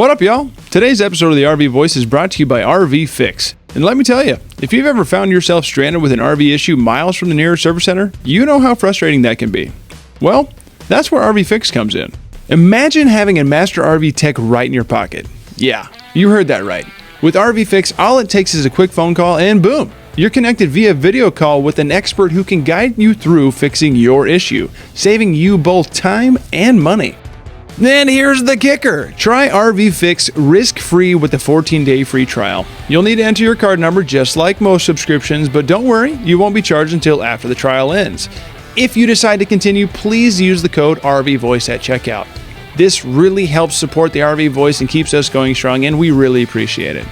What up, y'all? Today's episode of the RV Voice is brought to you by RV Fix. And let me tell you, if you've ever found yourself stranded with an RV issue miles from the nearest service center, you know how frustrating that can be. Well, that's where RV Fix comes in. Imagine having a master RV tech right in your pocket. Yeah, you heard that right. With RV Fix, all it takes is a quick phone call and boom, you're connected via video call with an expert who can guide you through fixing your issue, saving you both time and money. Then here's the kicker. Try RV Fix risk-free with a 14-day free trial. You'll need to enter your card number just like most subscriptions, but don't worry, you won't be charged until after the trial ends. If you decide to continue, please use the code RVVoice at checkout. This really helps support the RV Voice and keeps us going strong, and we really appreciate it.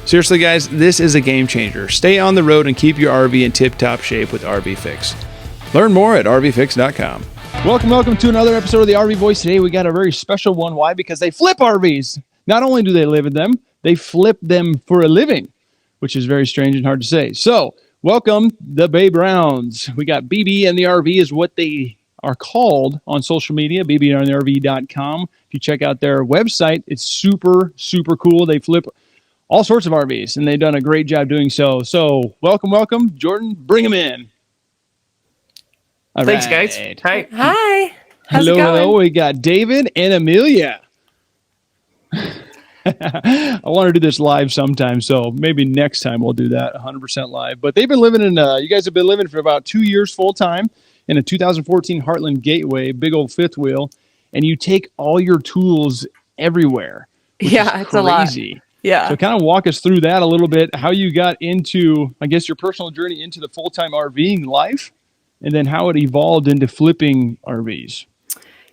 Seriously, guys, this is a game changer. Stay on the road and keep your RV in tip-top shape with RV Fix. Learn more at rvfix.com. Welcome to another episode of the RV Voice. Today we got a very special one. Why? Because they flip RVs. Not only do they live in them, they flip them for a living, which is very strange and hard to say. So, welcome the Bay Browns. We got BBandTheRV is what they are called on social media, BBandTheRV.com. If you check out their website, it's super, super cool. They flip all sorts of RVs, and they've done a great job doing so. So, welcome. Jordan, bring them in. All Thanks, right. guys. Hi. Hi. How's it going? Hello. We got David and Amelia. I want to do this live sometime, so maybe next time we'll do that 100% live. But they've been living in, you guys have been living for about 2 years full time in a 2014 Heartland Gateway, big old fifth wheel, and you take all your tools everywhere. Yeah, it's a lot. Crazy. Yeah. So kind of walk us through that a little bit, how you got into, I guess, your personal journey into the full-time RVing life, and then how it evolved into flipping RVs.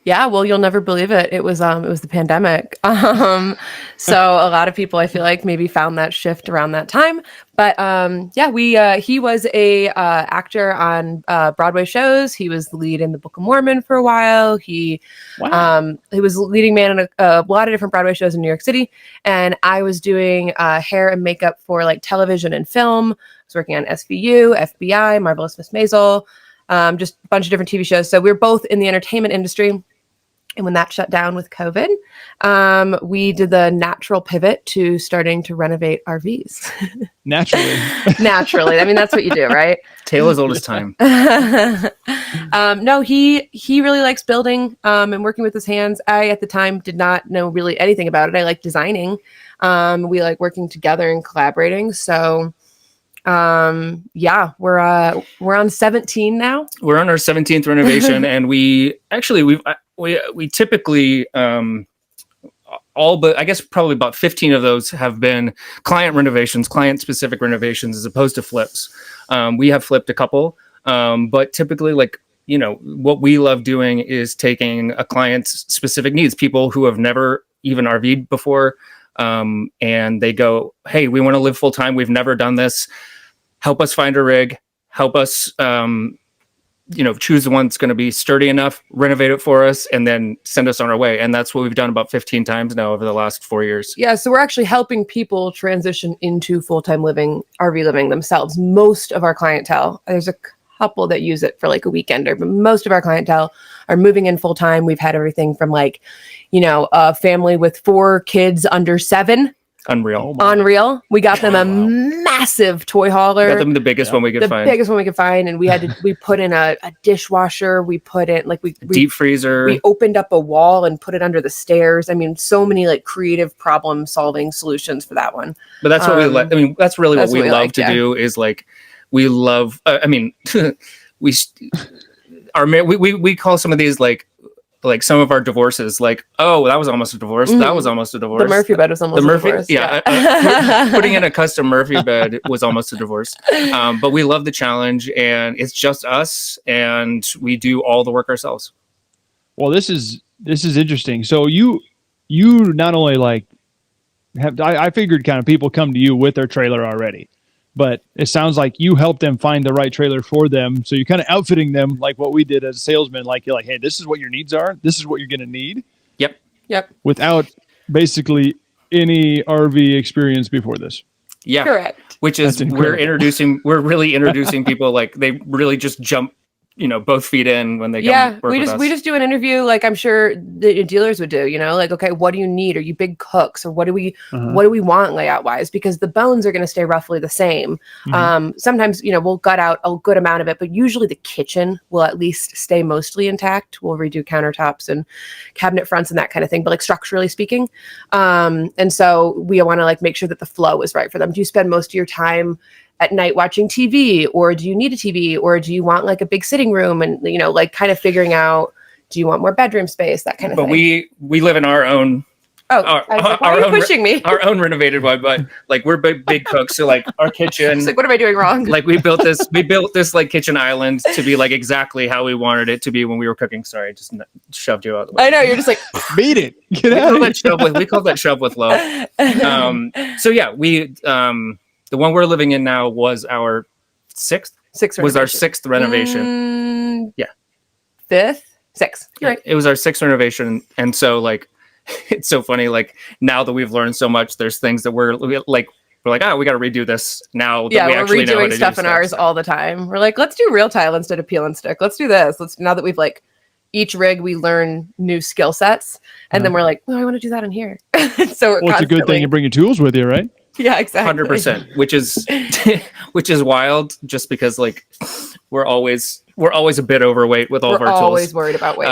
Yeah, well, you'll never believe it. It was the pandemic. So a lot of people, I feel like, maybe found that shift around that time. But he was a actor on Broadway shows. He was the lead in the Book of Mormon for a while. He was leading man in a lot of different Broadway shows in New York City. And I was doing hair and makeup for like television and film. I was working on SVU, FBI, Marvelous Miss Maisel, just a bunch of different TV shows. So we were both in the entertainment industry. And when that shut down with COVID, we did the natural pivot to starting to renovate RVs. Naturally. I mean, that's what you do, right? Tale as old as time. No, he really likes building and working with his hands. I, at the time, did not know really anything about it. I like designing. We like working together and collaborating. So, we're on 17 now. We're on our 17th renovation, and we typically all but I guess probably about 15 of those have been client renovations, client specific renovations, as opposed to flips. We have flipped a couple, but typically, like, you know, what we love doing is taking a client's specific needs, people who have never even RV'd before, and they go, "Hey, we want to live full time. We've never done this. Help us find a rig. Help us." Choose the one that's going to be sturdy enough, renovate it for us, and then send us on our way. And that's what we've done about 15 times now over the last 4 years. Yeah, so we're actually helping people transition into full-time living, RV living themselves. Most of our clientele, there's a couple that use it for like a weekender, but most of our clientele are moving in full-time. We've had everything from like, a family with 4 kids under 7. Unreal. We got them a massive toy hauler. Got them the biggest one we could find. The biggest one we could find. And we put in a dishwasher. We put in we deep freezer. We opened up a wall and put it under the stairs. I mean, so many like creative problem solving solutions for that one. But that's what we like. I mean, that's really what we love to do is like, we love, we call some of these like some of our divorces, like, oh, that was almost a divorce. Mm-hmm. That was almost a divorce. The Murphy bed was almost a divorce. Yeah. Putting in a custom Murphy bed was almost a divorce. But we love the challenge, and it's just us, and we do all the work ourselves. Well, this is interesting. So you not only like have, I figured kind of people come to you with their trailer already, but it sounds like you help them find the right trailer for them. So you're kind of outfitting them like what we did as a salesman. Like, you're like, hey, this is what your needs are. This is what you're going to need. Yep. Without basically any RV experience before this. Yeah. Correct. Which is, we're really introducing people, like they really just jump both feet in when they Yeah, come work with us. we just do an interview like I'm sure the dealers would do, like, okay, what do you need? Are you big cooks, or what do we want layout wise? Because the bones are going to stay roughly the same. Sometimes, we'll gut out a good amount of it, but usually the kitchen will at least stay mostly intact. We'll redo countertops and cabinet fronts and that kind of thing, but like structurally speaking. And so we want to like make sure that the flow is right for them. Do you spend most of your time at night watching TV, or do you need a TV, or do you want like a big sitting room, and like kind of figuring out, do you want more bedroom space, that kind of thing. But we live in our own why are you pushing me? Our own renovated one, but like we're big cooks, so like our kitchen. It's like, what am I doing wrong? Like we built this like kitchen island to be like exactly how we wanted it to be when we were cooking. Sorry, I just shoved you out of the way. I know, you're just like beat it. Get out of here. We call that shove with love. So yeah, the one we're living in now was our sixth renovation. Yeah. Fifth? Sixth. You're right. It was our sixth renovation. And so like, it's so funny. Like now that we've learned so much, there's things that we're like, we got to redo this now. That we actually know how to do stuff in ours all the time. We're like, let's do real tile instead of peel and stick. Let's do this. Now that we've like, each rig, we learn new skill sets. And then we're like, I want to do that in here. So it's a good thing you bring your tools with you, right? Yeah, exactly. 100%, which is wild, just because like we're always a bit overweight with all of our tools. We're always worried about weight.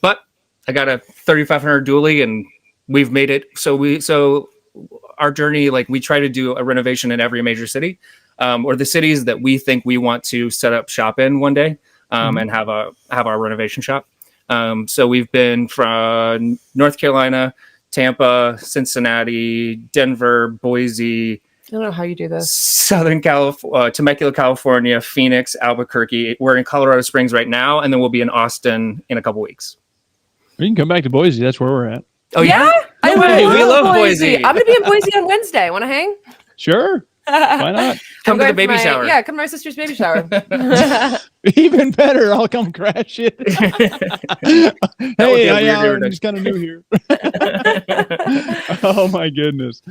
But I got a 3500 dually, and we've made it. So our journey, like we try to do a renovation in every major city, or the cities that we think we want to set up shop in one day, and have our renovation shop. So we've been from North Carolina, Tampa, Cincinnati, Denver, Boise. I don't know how you do this. Southern California, Temecula, California, Phoenix, Albuquerque. We're in Colorado Springs right now, and then we'll be in Austin in a couple weeks. You can come back to Boise. That's where we're at. Oh yeah, we love Boise. I'm gonna be in Boise on Wednesday. Want to hang? Sure. Why not? Come to the baby shower. Yeah, come to my sister's baby shower. Even better. I'll come crash it. Hey, I'm just kind of new here. Oh my goodness.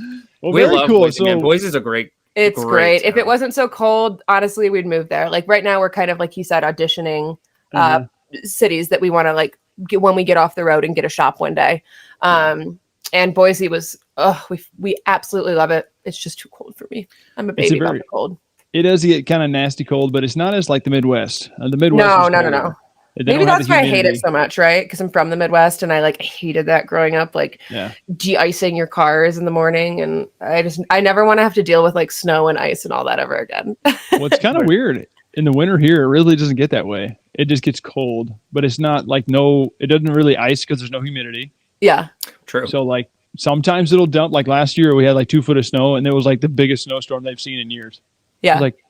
Well, we very love cool. Boise, man. Boise's a great. It's great. If it wasn't so cold, honestly, we'd move there. Like right now, we're kind of like you said, auditioning cities that we want to like get when we get off the road and get a shop one day. And Boise was, we absolutely love it. It's just too cold for me. I'm a baby about the cold. It does get kind of nasty cold, but it's not as like the Midwest. The Midwest. No. Maybe that's why I hate it so much, right? Because I'm from the Midwest, and I like hated that growing up, like de-icing your cars in the morning, and I never want to have to deal with like snow and ice and all that ever again. Well, it's kind of weird. In the winter here, it really doesn't get that way. It just gets cold, but it's not like it doesn't really ice because there's no humidity. Yeah, true. So like sometimes it'll dump. Like last year, we had like 2 foot of snow, and it was like the biggest snowstorm they've seen in years. Yeah, like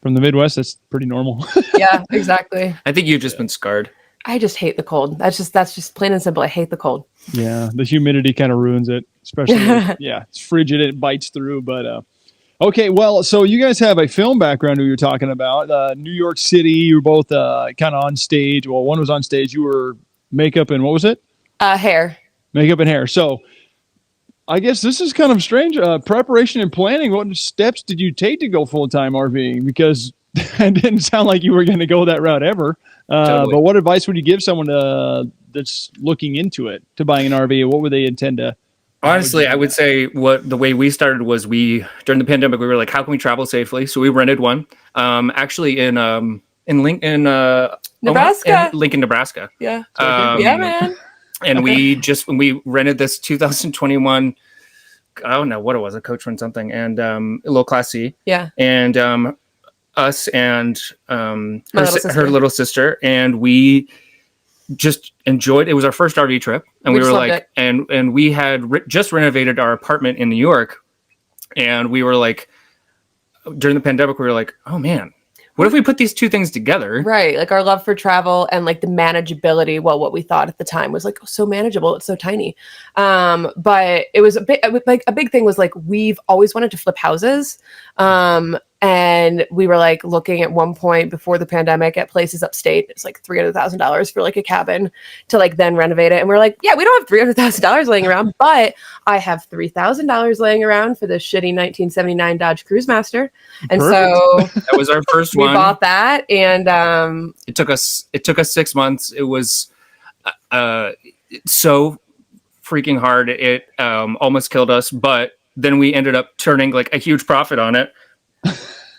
from the Midwest, that's pretty normal. Yeah, exactly. I think you've just been scarred. I just hate the cold. That's just plain and simple. I hate the cold. Yeah, the humidity kind of ruins it, especially. It's frigid. It bites through. But okay, well, so you guys have a film background who you're talking about. New York City. You were both kind of on stage. Well, one was on stage. You were makeup and what was it? Hair. Makeup and hair. So I guess this is kind of strange. Preparation and planning. What steps did you take to go full-time RVing? Because it didn't sound like you were going to go that route ever. Totally. But what advice would you give someone that's looking into it, to buying an RV? What would they intend to? Honestly, I would say the way we started was during the pandemic, we were like, how can we travel safely? So we rented one, actually in Lincoln, Nebraska. Lincoln, Nebraska. Yeah. Yeah, man. And we rented this 2021, I don't know what it was, a Coach Run something, and a little Class C. Yeah. And us and her little sister, and we just enjoyed it. It was our first RV trip, and we were like, and we had just renovated our apartment in New York, and we were like, during the pandemic, we were like, oh man, what if we put these two things together? Right. Like our love for travel and like the manageability. Well, what we thought at the time was like, so manageable. It's so tiny. But it was a big thing was like, we've always wanted to flip houses. And we were like looking at one point before the pandemic at places upstate. It's like $300,000 for like a cabin to like then renovate it. And we're like, yeah, we don't have $300,000 laying around, but I have $3,000 laying around for this shitty 1979 Dodge Cruise Master. And Perfect. so That was our first we one. bought that, and It took us 6 months. It was so freaking hard. It almost killed us, but then we ended up turning like a huge profit on it.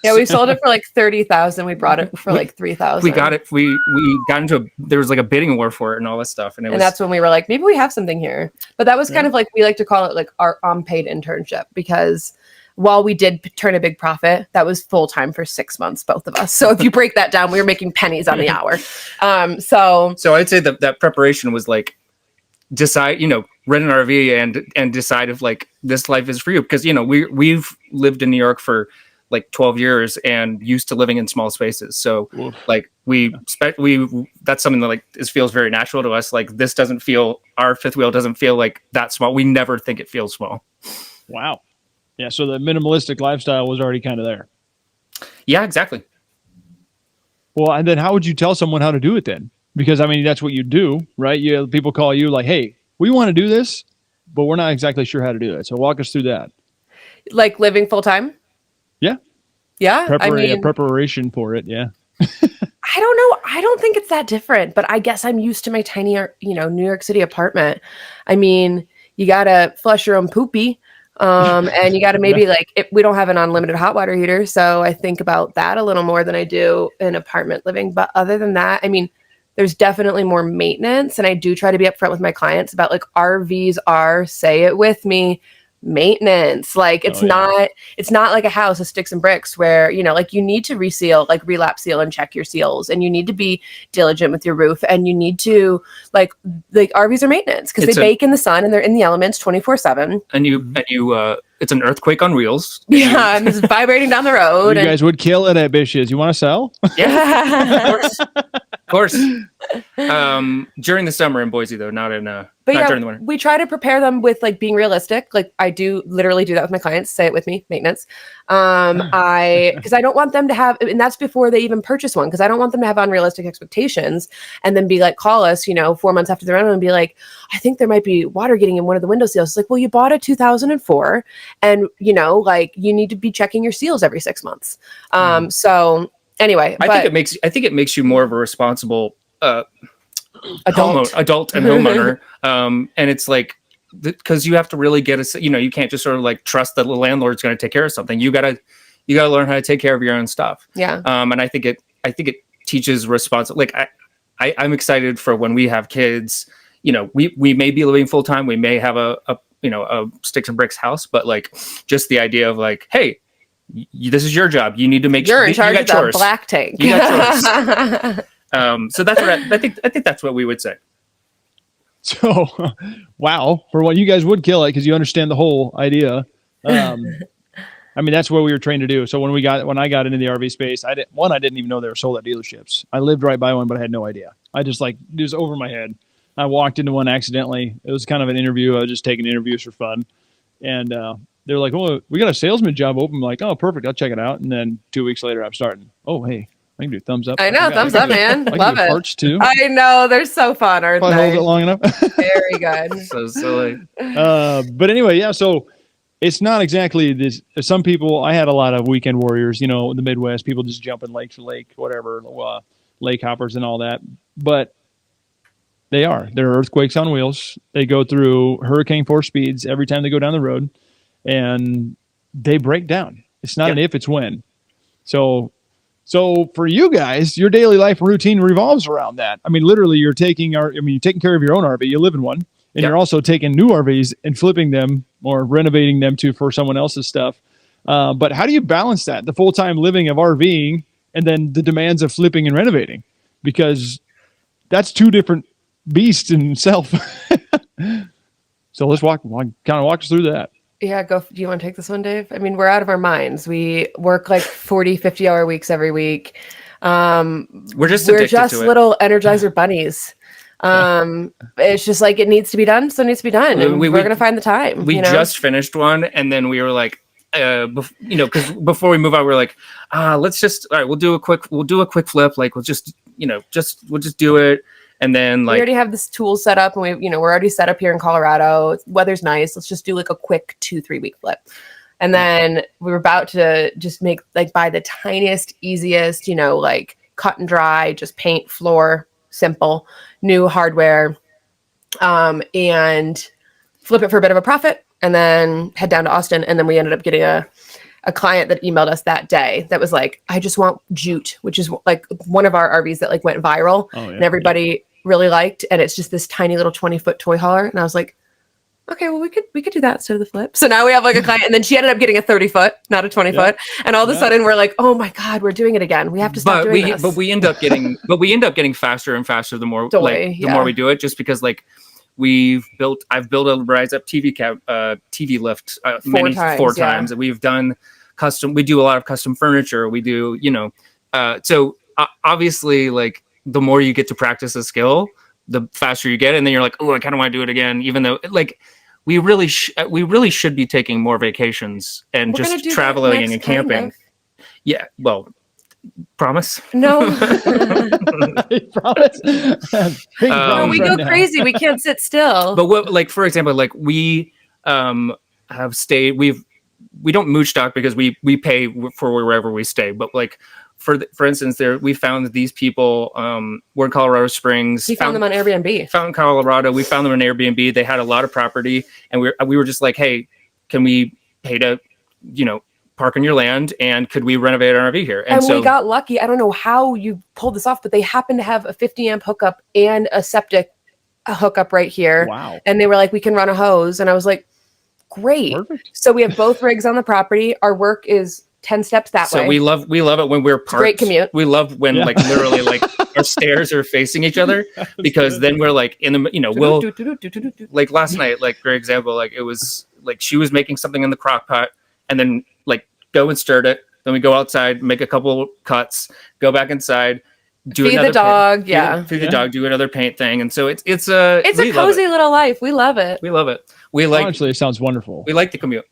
yeah, we sold it for like 30,000. We brought it for like 3,000. We got it. We got into there was like a bidding war for it and all this stuff, and that's when we were like, maybe we have something here. But that was kind of like, we like to call it like our unpaid internship, because while we did turn a big profit, that was full time for 6 months, both of us. So if you break that down, we were making pennies on the hour. So I'd say that preparation was like, decide, rent an RV and decide if like this life is for you, because we've lived in New York for like 12 years and used to living in small spaces. So like that's something that like feels very natural to us. Like this doesn't feel, our fifth wheel doesn't feel like that small. We never think it feels small. Wow. Yeah. So the minimalistic lifestyle was already kind of there. Yeah, exactly. Well, and then how would you tell someone how to do it then? Because I mean, that's what you do, right? People call you like, hey, we want to do this, but we're not exactly sure how to do it. So walk us through that. Like living full time? Yeah. Yeah. Preparation for it. Yeah. I don't know. I don't think it's that different, but I guess I'm used to my tiny, New York City apartment. I mean, you got to flush your own poopy. And you got to maybe we don't have an unlimited hot water heater. So I think about that a little more than I do in apartment living. But other than that, I mean, there's definitely more maintenance. And I do try to be upfront with my clients about like RVs are, say it with me, maintenance. Like it's not like a house of sticks and bricks where, like you need to reseal, like relapse seal and check your seals, and you need to be diligent with your roof, and you need to like RVs are maintenance because they bake in the sun and they're in the elements 24/7. And you it's an earthquake on wheels. Yeah, and it's vibrating down the road. You guys would kill it at Bish's. You want to sell? Yeah, of course. During the summer in Boise, though, not during the winter. We try to prepare them with like being realistic. Like I do literally do that with my clients. Say it with me, maintenance. Because I don't want them to have, and that's before they even purchase one, because I don't want them to have unrealistic expectations and then be like, call us, 4 months after the rental and be like, I think there might be water getting in one of the window seals. It's like, well, you bought a 2004, and like you need to be checking your seals every 6 months. So anyway, I think it makes you more of a responsible adult and homeowner. And it's like, because you have to really get you can't just sort of like trust that the landlord's going to take care of something. You gotta learn how to take care of your own stuff. Yeah. And I think it teaches responsibility. Like I'm excited for when we have kids. We may be living full time. We may have a sticks and bricks house, but like just the idea of like, hey, this is your job. You need to make sure you're in charge of the black tank. You got chores. So that's what I think that's what we would say. So, wow, for what you guys would kill it because you understand the whole idea. I mean, that's what we were trained to do. So when I got into the RV space, I didn't even know they were sold at dealerships. I lived right by one, but I had no idea. I just it was over my head. I walked into one accidentally. It was kind of an interview. I was just taking interviews for fun. And they're like, oh, we got a salesman job open. I'm like, oh, perfect. I'll check it out. And then 2 weeks later, I'm starting. Oh, hey, I can do thumbs up. I know, thumbs up, man. Love it. Parts too. I know, they're so fun, aren't they? Hold it long enough. Very good. So silly. But anyway, yeah. So it's not exactly this. Some people, I had a lot of weekend warriors, in the Midwest, people just jumping lake to lake, whatever, lake hoppers and all that. But they're earthquakes on wheels. They go through hurricane force speeds every time they go down the road, and they break down. It's not an if, it's when. So for you guys, your daily life routine revolves around that. I mean, literally, you're taking care of your own RV. You live in one, and you're also taking new RVs and flipping them or renovating them for someone else's stuff. But how do you balance that, the full-time living of RVing and then the demands of flipping and renovating? Because that's two different beasts in itself. So let's walk us through that. Yeah, go. Do you want to take this one, Dave? I mean, we're out of our minds. We work like 40, 50-hour weeks every week. We're just little Energizer bunnies. It's just like it needs to be done, so it needs to be done. And we're going to find the time. We just finished one, and then we were like, because before we move out, we're like, let's just, all right, we'll do a quick flip. Like, we'll just do it. And then we already have this tool set up, and we're already set up here in Colorado. Weather's nice. Let's just do like a quick 2-3 week flip. And then we were about to just buy the tiniest, easiest, like cut and dry, just paint, floor, simple, new hardware, and flip it for a bit of a profit, and then head down to Austin. And then we ended up getting a client that emailed us that day that was like, I just want jute, which is like one of our RVs that like went viral and everybody really liked. And it's just this tiny little 20-foot toy hauler. And I was like, okay, well, we could do that instead of the flip. So now we have like a client, and then she ended up getting a 30-foot, not a 20-foot. And all of a sudden we're like, oh my God, we're doing it again. We have to stop doing this. But we end up getting faster and faster the more more we do it, just because like I've built a rise up TV lift four times. And we've done we do a lot of custom furniture. We do, so obviously like the more you get to practice a skill, the faster you get. And then you're like, oh, I kind of want to do it again, even though like we really should be taking more vacations and just traveling and camping. Yeah. Well, promise? No. Promise? We go crazy. We can't sit still. But what, like, for example, like we have stayed, we don't mooch dock because we pay for wherever we stay. But like, for instance, we found that these people were in Colorado Springs. We found them on Airbnb. Found in Colorado. We found them on Airbnb. They had a lot of property, and we were just like, hey, can we pay to, park on your land, and could we renovate an RV here? And so we got lucky. I don't know how you pulled this off, but they happened to have a 50 amp hookup and a septic hookup right here. Wow. And they were like, we can run a hose. And I was like, great. Perfect. So we have both rigs on the property. Our work is 10 steps that way. So we love it when we're parked. Great commute. We love when like literally like our stairs are facing each other, because then we're like in the, we'll like last night, like for example, like it was like she was making something in the crock pot, and then like go and stir it. Then we go outside, make a couple cuts, go back inside, feed the dog, feed the dog, do another paint thing. And so it's a cozy little life. We love it. We love it. Honestly, it sounds wonderful. We like the commute.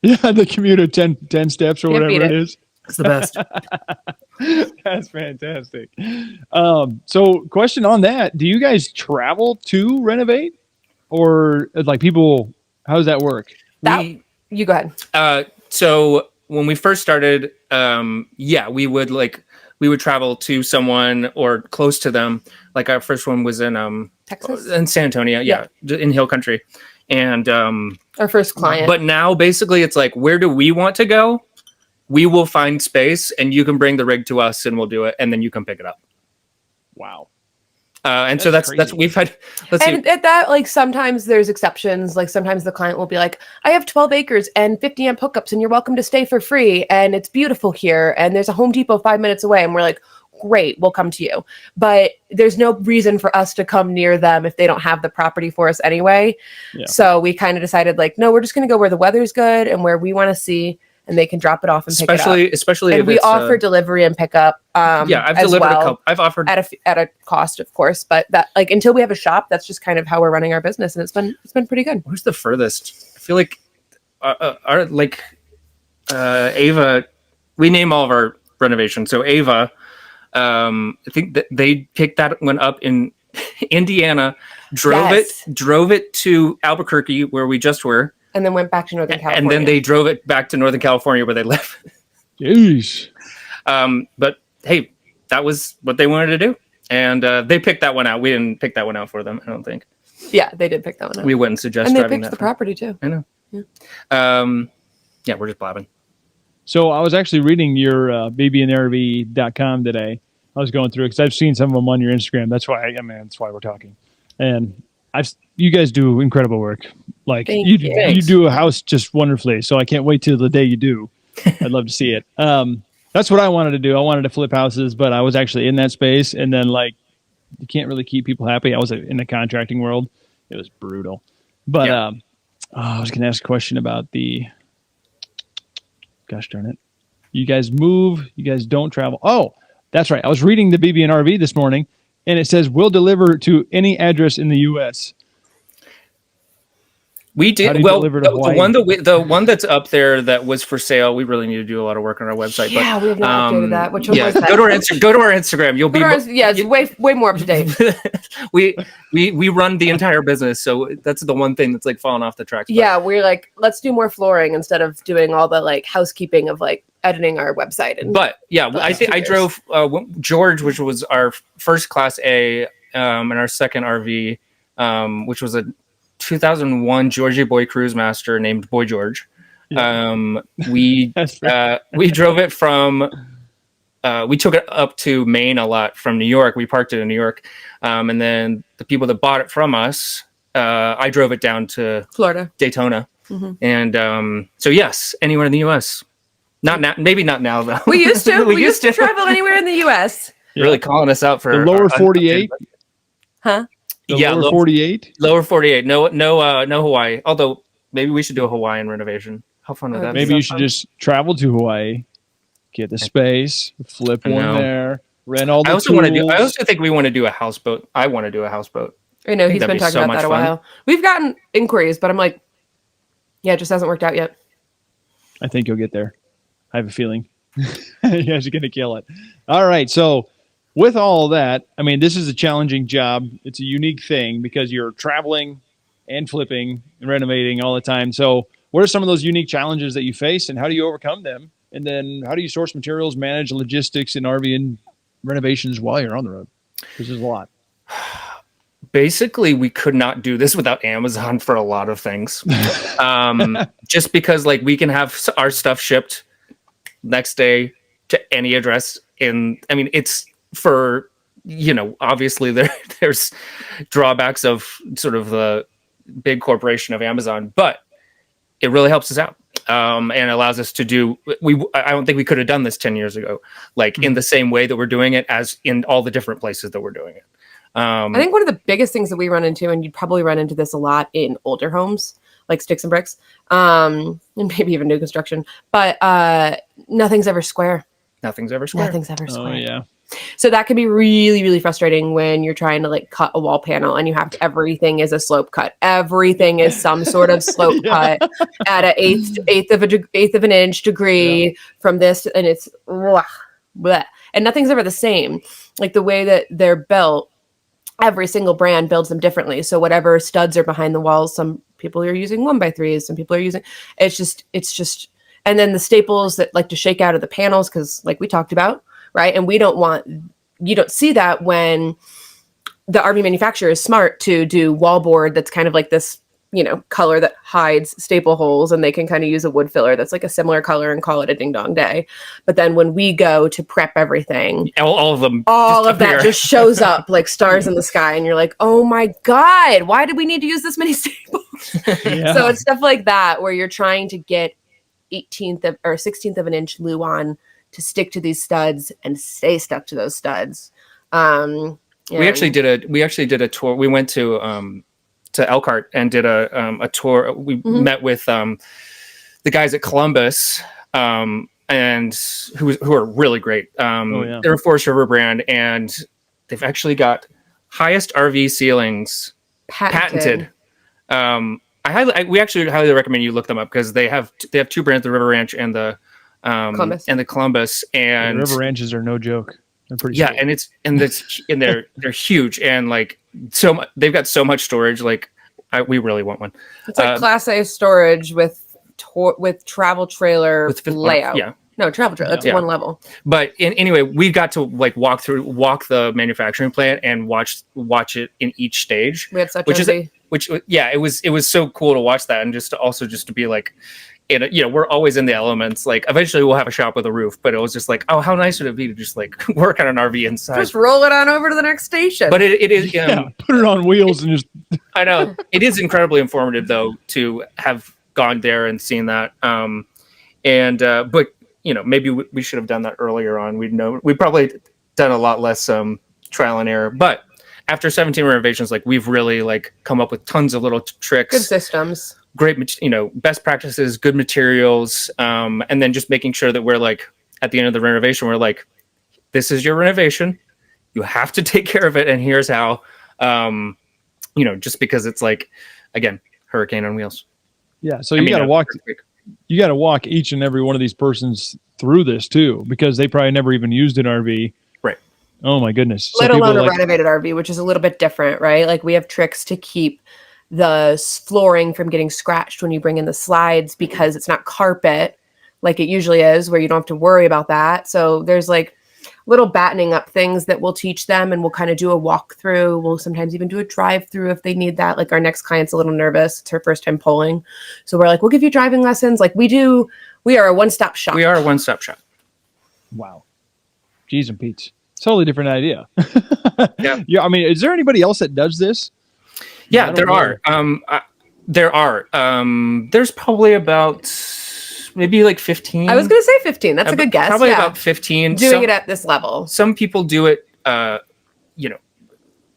Yeah, the commute of 10 steps or whatever it is. It's the best. That's fantastic. So question on that, do you guys travel to renovate, or like people, how does that work? You go ahead. So when we first started, we would travel to someone or close to them. Like our first one was in Texas, in San Antonio, in Hill Country. And our first client. But now basically it's like, where do we want to go? We will find space, and you can bring the rig to us and we'll do it, and then you can pick it up. Wow. And so that's we've had. And at that, like sometimes there's exceptions. Like sometimes the client will be like, I have 12 acres and 50 amp hookups, and you're welcome to stay for free. And it's beautiful here. And there's a Home Depot 5 minutes away. And we're like, great, we'll come to you. But there's no reason for us to come near them if they don't have the property for us anyway. Yeah. So we kind of decided like, no, we're just going to go where the weather's good and where we want to see, and they can drop it off and pick it up. Especially and if we offer delivery and pickup. I've delivered a couple. I've offered at a cost, of course, but that like until we have a shop, that's just kind of how we're running our business, and it's been pretty good. Where's the furthest? I feel like our Ava. We name all of our renovations. So Ava, I think that they picked that one up in Indiana, drove it to Albuquerque where we just were. And then went back to Northern California. And then they drove it back to Northern California where they live. Jeez. But hey, that was what they wanted to do. And they picked that one out. We didn't pick that one out for them, I don't think. Yeah, they did pick that one out. We wouldn't suggest driving that. And they picked the property too. I know. Yeah. We're just blabbing. So I was actually reading your BBandTheRV.com today. I was going through it because I've seen some of them on your Instagram. That's why that's why we're talking. And you guys do incredible work. Like you do a house just wonderfully. So I can't wait till the day you do. I'd love to see it. That's what I wanted to do. I wanted to flip houses, but I was actually in that space. And then like, you can't really keep people happy. I was in the contracting world. It was brutal. But I was going to ask a question about gosh darn it. You guys move. You guys don't travel. Oh, that's right. I was reading the BBRV this morning, and it says we'll deliver to any address in the U.S. We How did do you well. deliver to Hawaii? The one that's up there that was for sale. We really need to do a lot of work on our website. Yeah, but, we have not updated that. Which one was that? Go to our Instagram. You'll be it's way more up to date. we run the entire business, so that's the one thing that's like falling off the tracks. Yeah, we're like, let's do more flooring instead of doing all the like housekeeping of like editing our website. But yeah, I think I drove George, which was our first Class A, and our second RV, which was a 2001 Georgia Boy Cruise Master named Boy George. Yeah. We drove it from. We took it up to Maine a lot from New York. We parked it in New York, and then the people that bought it from us, I drove it down to Florida, Daytona, and so yes, anywhere in the U.S. Not now, maybe not now though. We used to. we used to travel anywhere in the U.S. Really calling us out for the lower 48, huh? Lower 48. Lower 48. No Hawaii. Although maybe we should do a Hawaiian renovation. How fun would that be? Maybe you should just travel to Hawaii, get the space, flip one there, rent all the tools. I also think we want to do a houseboat. I want to do a houseboat. I know he's been talking about that a while. We've gotten inquiries, but I'm like, yeah, it just hasn't worked out yet. I think you'll get there. I have a feeling. You guys are going to kill it. All right. So with all that, I mean, this is a challenging job. It's a unique thing because you're traveling and flipping and renovating all the time. So what are some of those unique challenges that you face and how do you overcome them? And then how do you source materials, manage logistics in RV and renovations while you're on the road? This is a lot. Basically, we could not do this without Amazon for a lot of things. Just because like we can have our stuff shipped next day to any address it's for, obviously there's drawbacks of sort of the big corporation of Amazon, but it really helps us out. And allows us to do, I don't think we could have done this 10 years ago, like in the same way that we're doing it as in all the different places that we're doing it. I think one of the biggest things that we run into, and you'd probably run into this a lot in older homes, like sticks and bricks, and maybe even new construction, but nothing's ever square. Nothing's ever square. Oh, yeah. So that can be really, really frustrating when you're trying to like cut a wall panel and everything is a slope cut. Everything is some sort of slope cut at an eighth of an inch degree from this. And it's blah, blah. And nothing's ever the same. Like the way that they're built, every single brand builds them differently. So whatever studs are behind the walls, some people are using 1x3s, some people are using, it's just, and then the staples that like to shake out of the panels, because like we talked about, right? And you don't see that when the RV manufacturer is smart to do wallboard that's kind of like this, color that hides staple holes, and they can kind of use a wood filler that's like a similar color and call it a ding dong day. But then when we go to prep everything, all of that just shows up like stars in the sky, and you're like, oh my God, why did we need to use this many staples? Yeah. So it's stuff like that where you're trying to get 18th or 16th of an inch luan to stick to these studs and stay stuck to those studs. We actually did a tour. We went to Elkhart and did a tour. We met with the guys at Columbus, and who are really great. They're a Forest River brand, and they've actually got highest RV ceilings patented. We actually highly recommend you look them up because they have two brands, the River Ranch and the Columbus, and the River Ranches are no joke. They're pretty cool. and they're huge, and like they've got so much storage. Like we really want one. It's like Class A storage with travel trailer layout. Yeah. No, travel trailer. That's one level. But anyway, we got to like walk the manufacturing plant and watch it in each stage. We had such it was so cool to watch that, and just to be like, we're always in the elements. Like eventually we'll have a shop with a roof, but it was just like, oh, how nice would it be to just like work on an RV inside? Just roll it on over to the next station. But it is, put it on wheels and just. I know it is incredibly informative though to have gone there and seen that. But maybe we should have done that earlier on. We'd probably done a lot less trial and error. But after 17 renovations, like we've really like come up with tons of little tricks, good systems, great, best practices, good materials, and then just making sure that we're like at the end of the renovation, we're like, this is your renovation, you have to take care of it, and here's how. Just because it's like, again, hurricane on wheels. Yeah. So you got to walk. You got to walk each and every one of these persons through this too, because they probably never even used an RV. Right. Oh my goodness. Let alone a renovated RV, which is a little bit different, right? Like we have tricks to keep the flooring from getting scratched when you bring in the slides because it's not carpet like it usually is, where you don't have to worry about that. So there's like little battening up things that we'll teach them, and we'll kind of do a walkthrough. We'll sometimes even do a drive-through if they need that. Like our next client's a little nervous. It's her first time pulling. So we're like, we'll give you driving lessons. Like we are a one-stop shop. We are a one-stop shop. Wow. Jeez and Pete's. Totally different idea. Yeah. Yeah. I mean, is there anybody else that does this? Yeah, there are. There's probably about maybe like 15. I was going to say 15. That's a good guess. Probably about 15. Doing it at this level. Some people do it,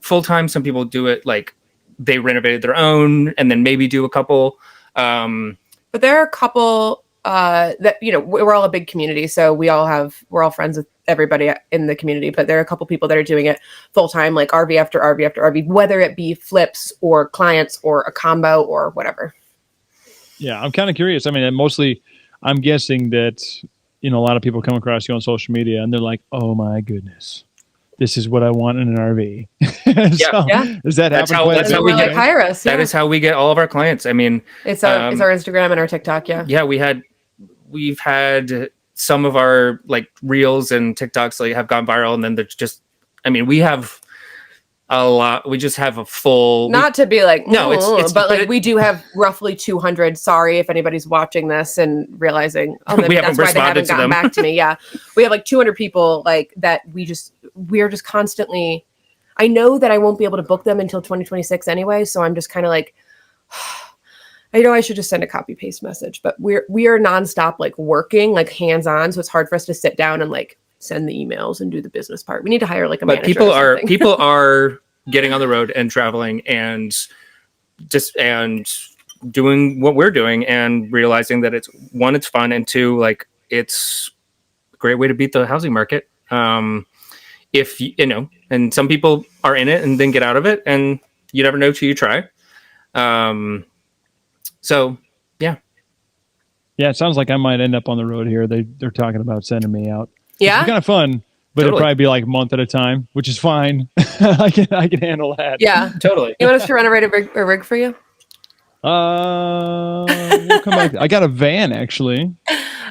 full time. Some people do it like they renovated their own and then maybe do a couple. But there are a couple that, we're all a big community. So we're all friends with everybody in the community, but there are a couple people that are doing it full time, like RV after RV after RV, whether it be flips or clients or a combo or whatever. Yeah. I'm kind of curious. I mean, mostly I'm guessing that, a lot of people come across you on social media and they're like, oh my goodness, this is what I want in an RV. Yeah. Does that happen? That's how we get hire us. That is how we get all of our clients. I mean, it's our Instagram and our TikTok. Yeah. Yeah. We've had some of our like reels and TikToks like have gone viral, and then there's just, we have a lot. We just have a full. Not to be like no, it's but like we do have roughly 200. Sorry if anybody's watching this and realizing we haven't that's why they haven't gotten them. back to me. Yeah, we have like 200 people like that. We're just constantly. I know that I won't be able to book them until 2026 anyway, so I'm just kind of like. I know I should just send a copy paste message, but we are nonstop like working like hands on, so it's hard for us to sit down and like send the emails and do the business part. We need to hire like a manager. But people are getting on the road and traveling and doing what we're doing and realizing that it's fun, and two, like it's a great way to beat the housing market. If and some people are in it and then get out of it, and you never know till you try. So yeah. Yeah, it sounds like I might end up on the road here. They're talking about sending me out. Yeah, it's kind of fun, but totally. It'll probably be like a month at a time, which is fine. I can handle that. Yeah, totally. You want us to renovate a rig for you? We'll come back. I got a van actually.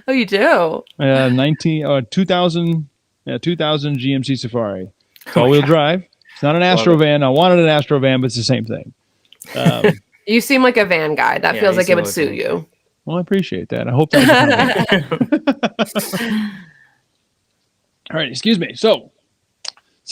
Oh, you do? 2000 GMC Safari. It's all-wheel drive. It's not an Astro van. I wanted an Astro van, but it's the same thing. You seem like a van guy. That feels like it would suit you. Well, I appreciate that. I hope that. All right, excuse me. So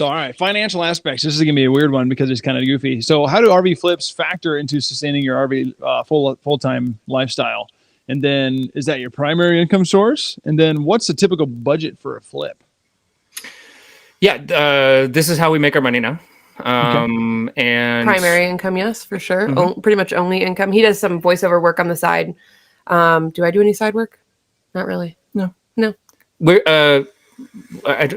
all right, financial aspects. This is going to be a weird one because it's kind of goofy. So how do RV flips factor into sustaining your RV full-time lifestyle? And then is that your primary income source? And then what's the typical budget for a flip? Yeah, this is how we make our money now. And primary income, yes, for sure. Mm-hmm. Pretty much only income. He does some voiceover work on the side. Do I do any side work? Not really. No. We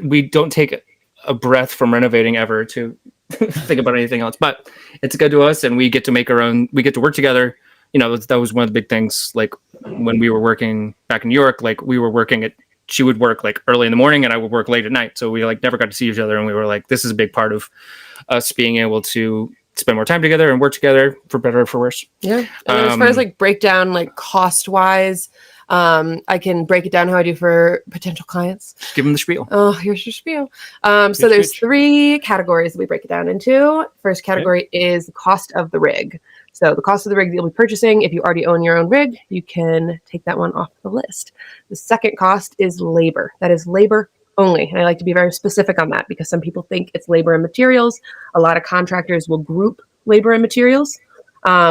we don't take a breath from renovating ever to think about anything else, but it's good to us, and we get to make our own. We get to work together. That was one of the big things. Like when we were working back in New York, like we were working she would work like early in the morning and I would work late at night. So we like never got to see each other. And we were like, this is a big part of us being able to spend more time together and work together for better or for worse. Yeah. And as far as like breakdown, like cost wise, I can break it down how I do for potential clients. Just give them the spiel. Oh, here's your spiel. So there's 3 categories that we break it down into. First category is the cost of the rig. So the cost of the rig that you'll be purchasing, if you already own your own rig, you can take that one off the list. The second cost is labor. That is labor only. And I like to be very specific on that because some people think it's labor and materials. A lot of contractors will group labor and materials.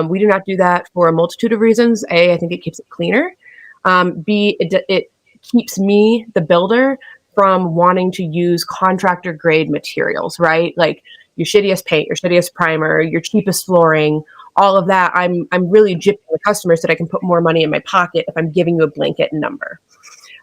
We do not do that for a multitude of reasons. A, I think it keeps it cleaner. B, it keeps me, the builder, from wanting to use contractor grade materials, right? Like your shittiest paint, your shittiest primer, your cheapest flooring, all of that. I'm really gypping the customer so that I can put more money in my pocket if I'm giving you a blanket number.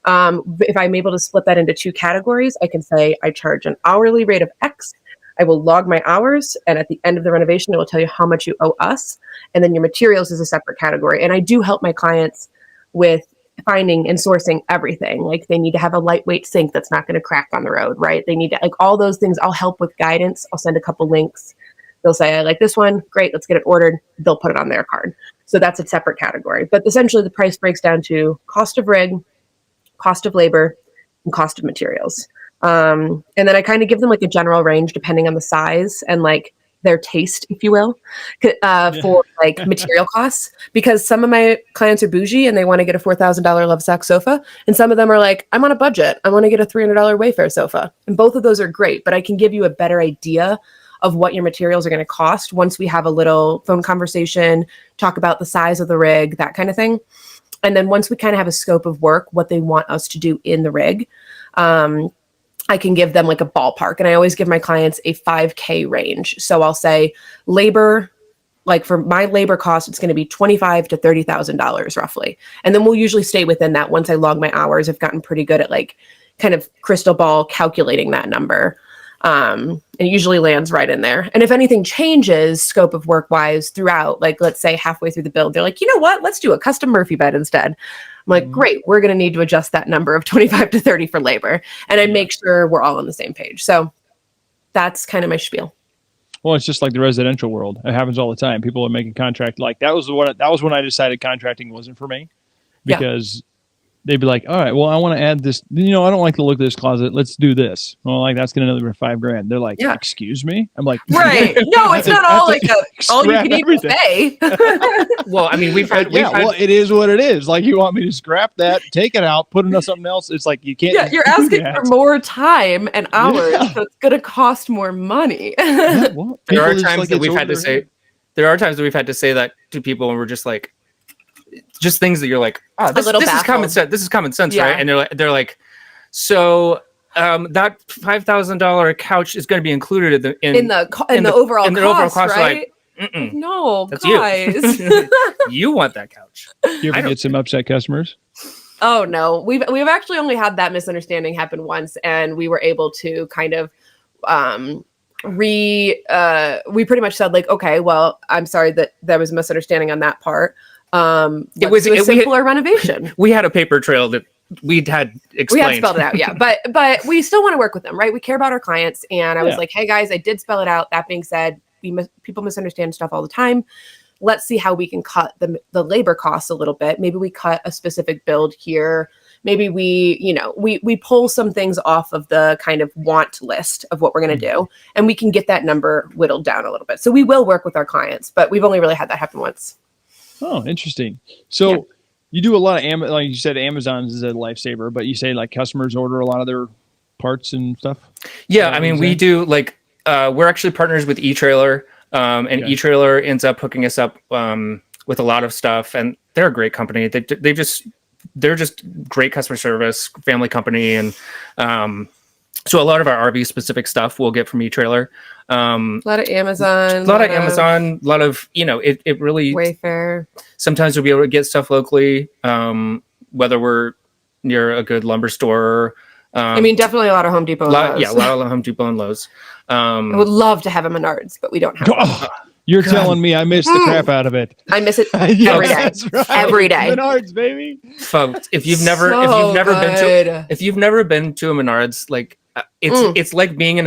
If I'm able to split that into 2 categories, I can say I charge an hourly rate of X I will log my hours, and at the end of the renovation, it will tell you how much you owe us. And then your materials is a separate category. And I do help my clients with finding and sourcing everything. Like they need to have a lightweight sink that's not going to crack on the road, right? They need to, like, all those things. I'll help with guidance. I'll send a couple links. They'll say, I like this one. Great, let's get it ordered. They'll put it on their card. So that's a separate category. But essentially the price breaks down to cost of rig, cost of labor, and cost of materials. And then I kind of give them like a general range depending on the size and like their taste, if you will, for like material costs. Because some of my clients are bougie and they want to get a $4,000 Lovesac sofa. And some of them are like, I'm on a budget. I want to get a $300 Wayfair sofa. And both of those are great, but I can give you a better idea of what your materials are going to cost once we have a little phone conversation, talk about the size of the rig, that kind of thing. And then once we kind of have a scope of work, what they want us to do in the rig, I can give them like a ballpark. And I always give my clients a 5K range. So I'll say labor, like for my labor cost, it's going to be $25,000 to $30,000 roughly. And then we'll usually stay within that. Once I log my hours, I've gotten pretty good at like kind of crystal ball calculating that number. And it usually lands right in there. And if anything changes scope of work wise throughout, like let's say halfway through the build, they're like, you know what, let's do a custom Murphy bed instead. I'm like, great, we're going to need to adjust that number of 25 to 30 for labor. And I make sure we're all on the same page. So that's kind of my spiel. Well, it's just like the residential world. It happens all the time. People are making contract. Like that was when I decided contracting wasn't for me, because they'd be like, all right, well, I want to add this, I don't like the look of this closet. Let's do this. Well, like that's going to another $5,000. They're like, excuse me. I'm like, right. No, it's not all like all you can eat buffet. Well, I mean, well, it is what it is. Like you want me to scrap that, take it out, put it on something else. It's like, you can't. Yeah, you're asking for more time and hours. So it's going to cost more money. Well, there are times that we've had to say that to people when we're just like, just things that you're like, oh, this is common sense. This is common sense, right? And they're like, so that $5,000 couch is going to be included in the overall cost, right? Like, no, that's guys, you want that couch. You ever get some upset customers? Oh no, we've actually only had that misunderstanding happen once, and we were able to kind of we pretty much said like, okay, well, I'm sorry that there was a misunderstanding on that part. It was a simpler renovation. We had a paper trail that we'd had explained. We had spelled it out, yeah. But we still want to work with them, right? We care about our clients. And I was like, hey guys, I did spell it out. That being said, people misunderstand stuff all the time. Let's see how we can cut the labor costs a little bit. Maybe we cut a specific build here. Maybe we pull some things off of the kind of want list of what we're going to do, and we can get that number whittled down a little bit. So we will work with our clients, but we've only really had that happen once. Oh, interesting. So you do a lot of like you said, Amazon is a lifesaver, but you say like customers order a lot of their parts and stuff. Yeah, I mean, we do like we're actually partners with eTrailer, and eTrailer ends up hooking us up with a lot of stuff, and they're a great company. They're just great customer service, family company, and so a lot of our RV specific stuff we'll get from eTrailer. A lot of Amazon. A lot of, it really... Wayfair. Sometimes we'll be able to get stuff locally, whether we're near a good lumber store. I mean, definitely a lot of Home Depot and Lowe's. Yeah, a lot of Home Depot and Lowe's. I would love to have a Menards, but we don't have one. You're telling me I miss the crap out of it. I miss it every day. Right. Every day. Menards, baby. Folks, if you've never been to a Menards, like it's like being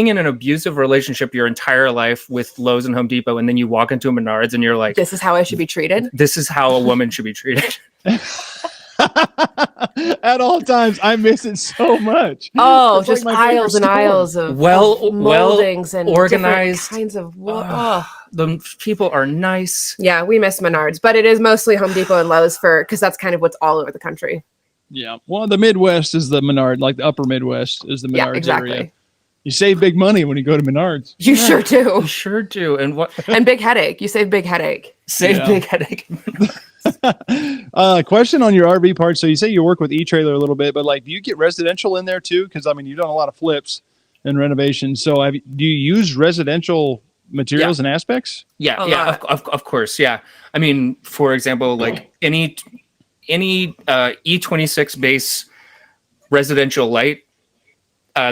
in an abusive relationship your entire life with Lowe's and Home Depot, and then you walk into a Menards and you're like, this is how I should be treated. This is how a woman should be treated. At all times, I miss it so much. Oh, it's just like aisles and aisles of moldings and organized kinds of. The people are nice. Yeah, we miss Menards, but it is mostly Home Depot and Lowe's because that's kind of what's all over the country. Yeah, well, the Midwest is the Menard, like the upper Midwest is the Menards area. You save big money when you go to Menards. You sure do. You sure do. And big headache. You save big headache. Big headache. Question on your RV part. So you say you work with eTrailer a little bit, but like, do you get residential in there too? Because I mean, you've done a lot of flips and renovations. So do you use residential materials and aspects? Yeah, of course. Yeah. I mean, for example, like any E26 base residential light,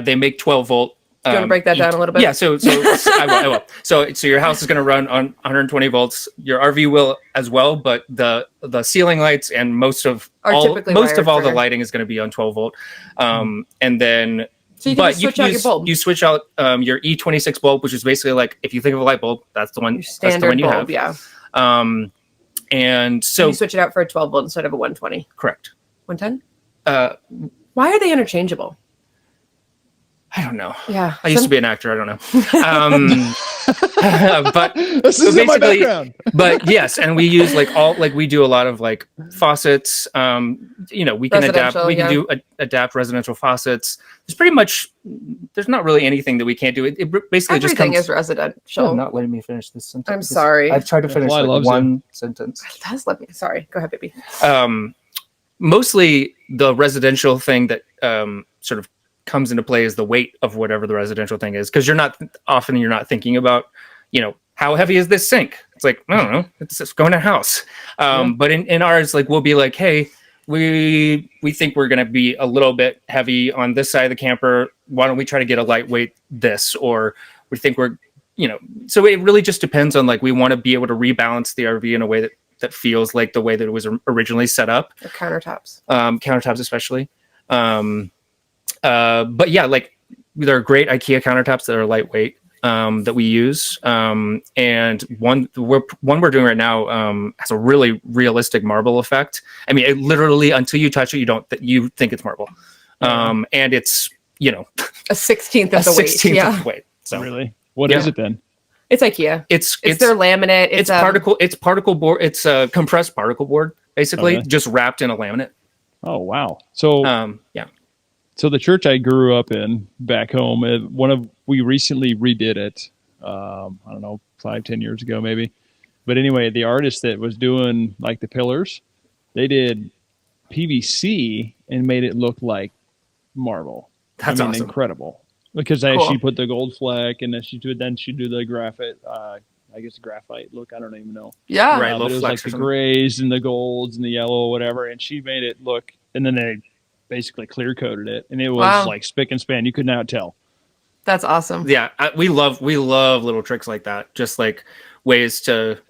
they make 12 volt Do you want to break that down a little bit? Yeah, so I will. So your house is going to run on 120 volts. Your RV will as well, but the ceiling lights and most of all the lighting is going to be on 12 volt. And then, so you can switch out your bulb. You switch out your E26 bulb, which is basically like, if you think of a light bulb, that's the one. Your standard that's the one you bulb, have. Yeah. And so you switch it out for a 12 volt instead of a 120. Correct. 110. Why are they interchangeable? I don't know. Yeah. I used to be an actor. I don't know. But this is my background. But yes, and we use we do a lot of like faucets. We can adapt. We can adapt residential faucets. There's not really anything that we can't do. It basically everything just comes. is residential. You're not letting me finish this sentence. I'm sorry. I've tried to finish one sentence. It does let me. Sorry. Go ahead, baby. Mostly the residential thing that sort of comes into play is the weight of whatever the residential thing is, because you're not thinking about, how heavy is this sink? It's like, I don't know, it's just going to a house. But in ours, like, we'll be like, hey, we think we're going to be a little bit heavy on this side of the camper. Why don't we try to get a lightweight this? Or we think we're, so it really just depends on, like, we want to be able to rebalance the RV in a way that feels like the way that it was originally set up. Or countertops. Countertops especially. But yeah, like, there are great IKEA countertops that are lightweight that we use. And one we're doing right now has a really realistic marble effect. I mean, it literally, until you touch it, you think it's marble. And it's, a 16th of the weight. 16th of the weight. So really, what is it then? It's IKEA. It's their laminate. It's particle board. It's a compressed particle board, basically, just wrapped in a laminate. Oh wow! So yeah. So the church I grew up in back home, we recently redid it. I don't know, 5-10 years ago maybe. But anyway, the artist that was doing like the pillars, they did PVC and made it look like marble. That's awesome. Incredible. Because she put the gold fleck, and then she'd do the graphite. I guess graphite look. I don't even know. Yeah, right. But it was like the grays and the golds and the yellow, whatever. And she made it look. And then they basically clear coated it, and it was like spick and span. You could not tell. That's awesome. Yeah, we love little tricks like that. Just like ways to.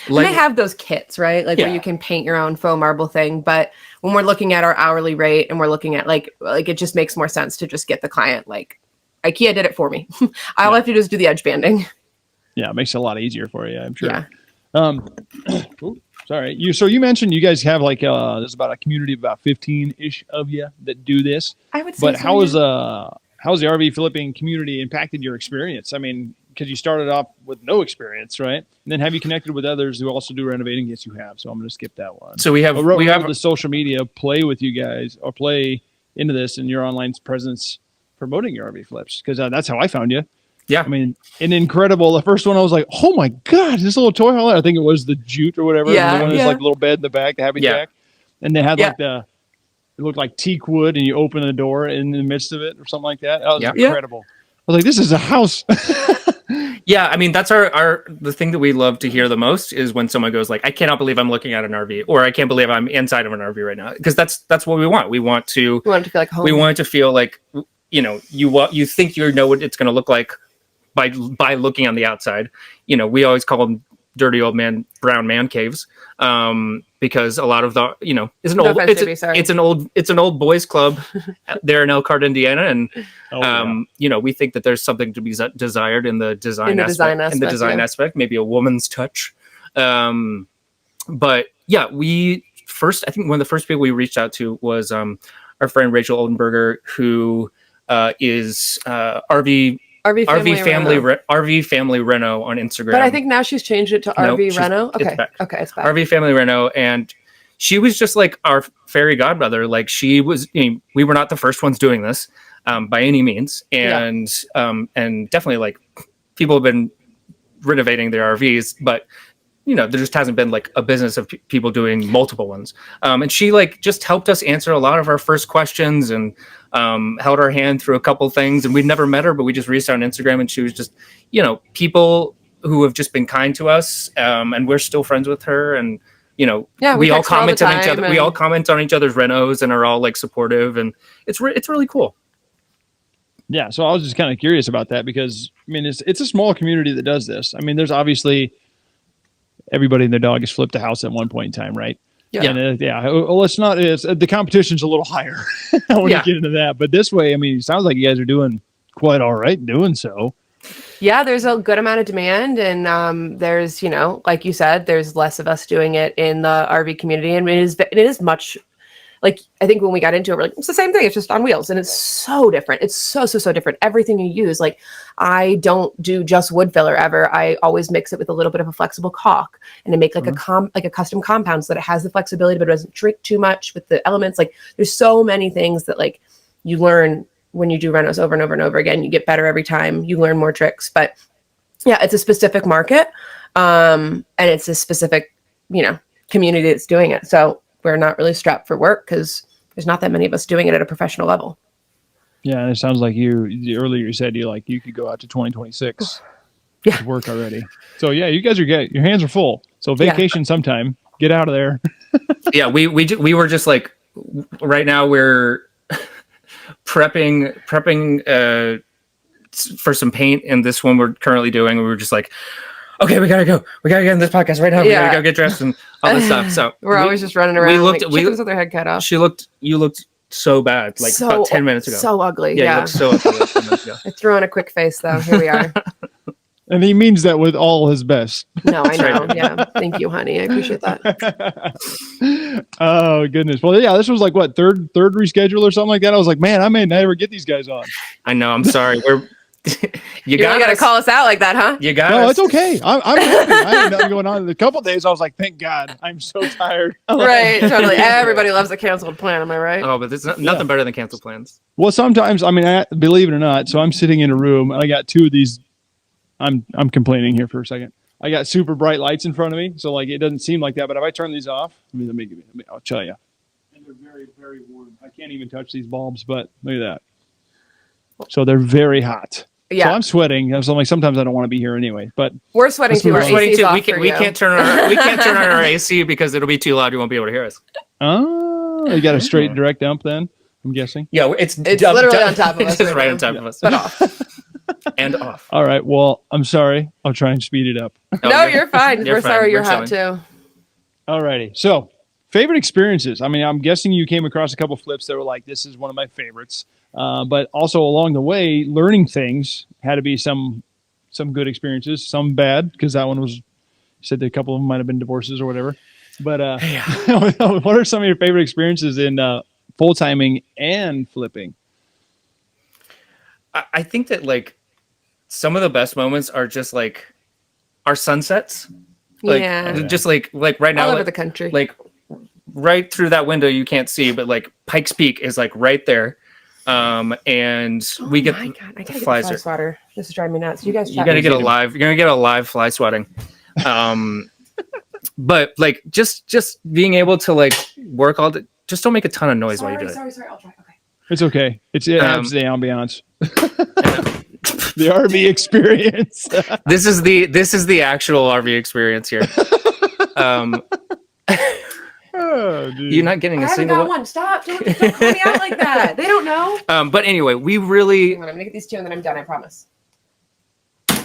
Like, they have those kits, right? Like where you can paint your own faux marble thing. But when we're looking at our hourly rate and we're looking at like it just makes more sense to just get the client like. IKEA did it for me. All I have to do is do the edge banding. Yeah, it makes it a lot easier for you, I'm sure. Yeah. Sorry. You mentioned you guys have like there's about a community of about 15-ish of you that do this. I would say. But how's the RV flipping community impacted your experience? I mean, because you started off with no experience, right? And then have you connected with others who also do renovating? Yes, you have. So I'm going to skip that one. So we have the social media play with you guys or play into this and your online presence promoting your RV flips, because that's how I found you. Yeah, I mean, an incredible. The first one I was like, oh my god, this little toy hauler. I think it was the Jute or whatever. Yeah, the one that's like a little bed in the back, the Happy Jack, and they had like it looked like teak wood, and you open the door in the midst of it or something like that. That was incredible. I was like, this is a house. Yeah, I mean, that's the thing that we love to hear the most is when someone goes like, I cannot believe I'm looking at an RV, or I can't believe I'm inside of an RV right now, because that's what we want. We want to feel like home. We want it to feel like. You think you know what it's going to look like by looking on the outside. We always call them dirty old man, brown man caves, because a lot of the it's an old boys club there in Elkhart, Indiana, and we think that there's something to be desired in the design aspect, maybe a woman's touch. But yeah, I think one of the first people we reached out to was our friend Rachel Oldenburger, who is RV Family Reno on Instagram. But I think now she's changed it to RV Reno. Okay, it's back. RV Family Reno, and she was just like our fairy godmother. Like, she was. We were not the first ones doing this by any means, and definitely like people have been renovating their RVs, but there just hasn't been like a business of people doing multiple ones. And she like just helped us answer a lot of our first questions and held our hand through a couple things. And we'd never met her, but we just reached out on Instagram, and she was just, people who have just been kind to us. And we're still friends with her. And, we all comment on each other. We all comment on each other's renos and are all like supportive. And it's really cool. Yeah, so I was just kind of curious about that because I mean it's a small community that does this. I mean, there's obviously everybody and their dog has flipped a house at one point in time, right? Yeah. And well, it's not. It's the competition's a little higher. I want to get into that, but this way, I mean, it sounds like you guys are doing quite all right doing so. Yeah, there's a good amount of demand, and there's, like you said, there's less of us doing it in the RV community, and it is much. Like, I think when we got into it, we're like, it's the same thing. It's just on wheels. And it's so different. It's so different. Everything you use, like, I don't do just wood filler ever. I always mix it with a little bit of a flexible caulk and to make like a custom compound so that it has the flexibility, but it doesn't shrink too much with the elements. Like, there's so many things that like you learn when you do renos over and over and over again. You get better every time. You learn more tricks. But yeah, it's a specific market. And it's a specific, community that's doing it. So we're not really strapped for work because there's not that many of us doing it at a professional level. Yeah, and it sounds like earlier you said you could go out to 2026 with work already. So yeah, you guys are good. Your hands are full. So vacation sometime. Get out of there. Yeah, we were just like, right now we're prepping for some paint, and this one we're currently doing. We were just like, okay, we gotta go. We gotta get in this podcast right now. We gotta go get dressed and all this stuff. So we're always just running around. We looked. Like chickens with their head cut off. You looked so bad, like about 10 minutes ago. So ugly. Yeah, you looked so ugly. 10 minutes ago. I threw on a quick face though. Here we are. And he means that with all his best. No, I know. Yeah, thank you, honey. I appreciate that. Oh goodness. Well, yeah, this was like what third reschedule or something like that. I was like, man, I may never get these guys on. I know. I'm sorry. You gotta call us out like that, huh? You got No, it's okay. I'm happy. I had nothing going on. A couple of days, I was like, thank God. I'm so tired. Right, totally. Everybody loves a canceled plan. Am I right? Oh, but there's nothing better than canceled plans. Well, sometimes, I mean, believe it or not, so I'm sitting in a room and I got two of these. I'm complaining here for a second. I got super bright lights in front of me, so like it doesn't seem like that. But if I turn these off, let me I'll tell you. And they're very, very warm. I can't even touch these bulbs, but look at that. So they're very hot. Yeah, so I'm sweating. So I'm like, sometimes I don't want to be here anyway. But we're sweating too. We're sweating too. We can't turn on our AC because it'll be too loud. You won't be able to hear us. Oh, you got a straight direct dump then? I'm guessing. Yeah, it's literally on top of us. It's right on top of us. But off. And off. All right. Well, I'm sorry. I'll try and speed it up. No, you're fine. We're sorry you're hot too. All righty. So, favorite experiences. I mean, I'm guessing you came across a couple flips that were like, this is one of my favorites. But also along the way, learning things had to be some good experiences, some bad, because that one was, you said that a couple of them might have been divorces or whatever. But what are some of your favorite experiences in full timing and flipping? I think that like some of the best moments are just like our sunsets. Like, just like right now, all over the country, like right through that window you can't see, but like Pikes Peak is like right there. And we get I gotta get fly swatter. This is driving me nuts. You guys, you're gonna get a live fly swatting. But like just being able to like work all the, just don't make a ton of noise while you do it. Sorry, I'll try. Okay. It's okay. It adds the ambiance. The RV experience. This is the actual RV experience here. Oh, you're not getting a single got one. Stop! Don't call me out like that. They don't know. But anyway, we really. I'm gonna get these two and then I'm done. I promise.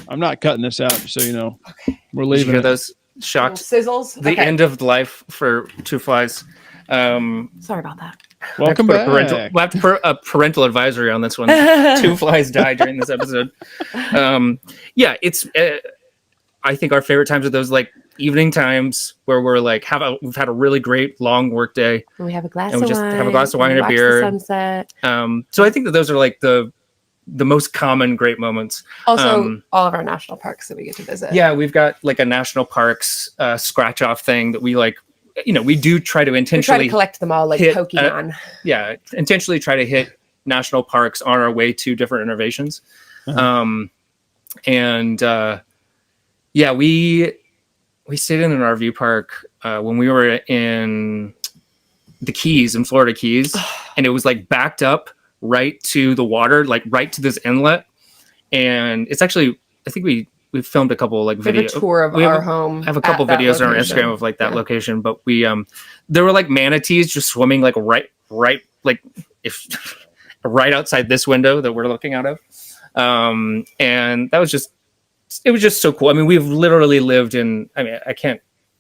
I'm not cutting this out, just so you know. Okay. We're leaving. Hear those shocked sizzles? The end of life for two flies. Sorry about that. Welcome back. We'll have to put a parental advisory on this one. Two flies died during this episode. Yeah, it's. I think our favorite times are those like evening times where we're like we've had a really great long work day. We have a glass and we of just wine. Have a glass of wine and a beer. Sunset. So I think that those are like the most common great moments. Also, all of our national parks that we get to visit. Yeah, we've got like a national parks scratch off thing that we like. You know, we do try to intentionally collect them all like Pokemon. Intentionally try to hit national parks on our way to different renovations. We stayed in an RV park when we were in the Keys, in Florida Keys, and it was like backed up right to the water, like right to this inlet. And it's actually, I think we filmed a couple like videos. A tour of our home. I have a couple videos on our Instagram of like that location, but we there were like manatees just swimming like right like if right outside this window that we're looking out of. And that was just, it was just so cool. I mean, we've literally lived in, I mean, I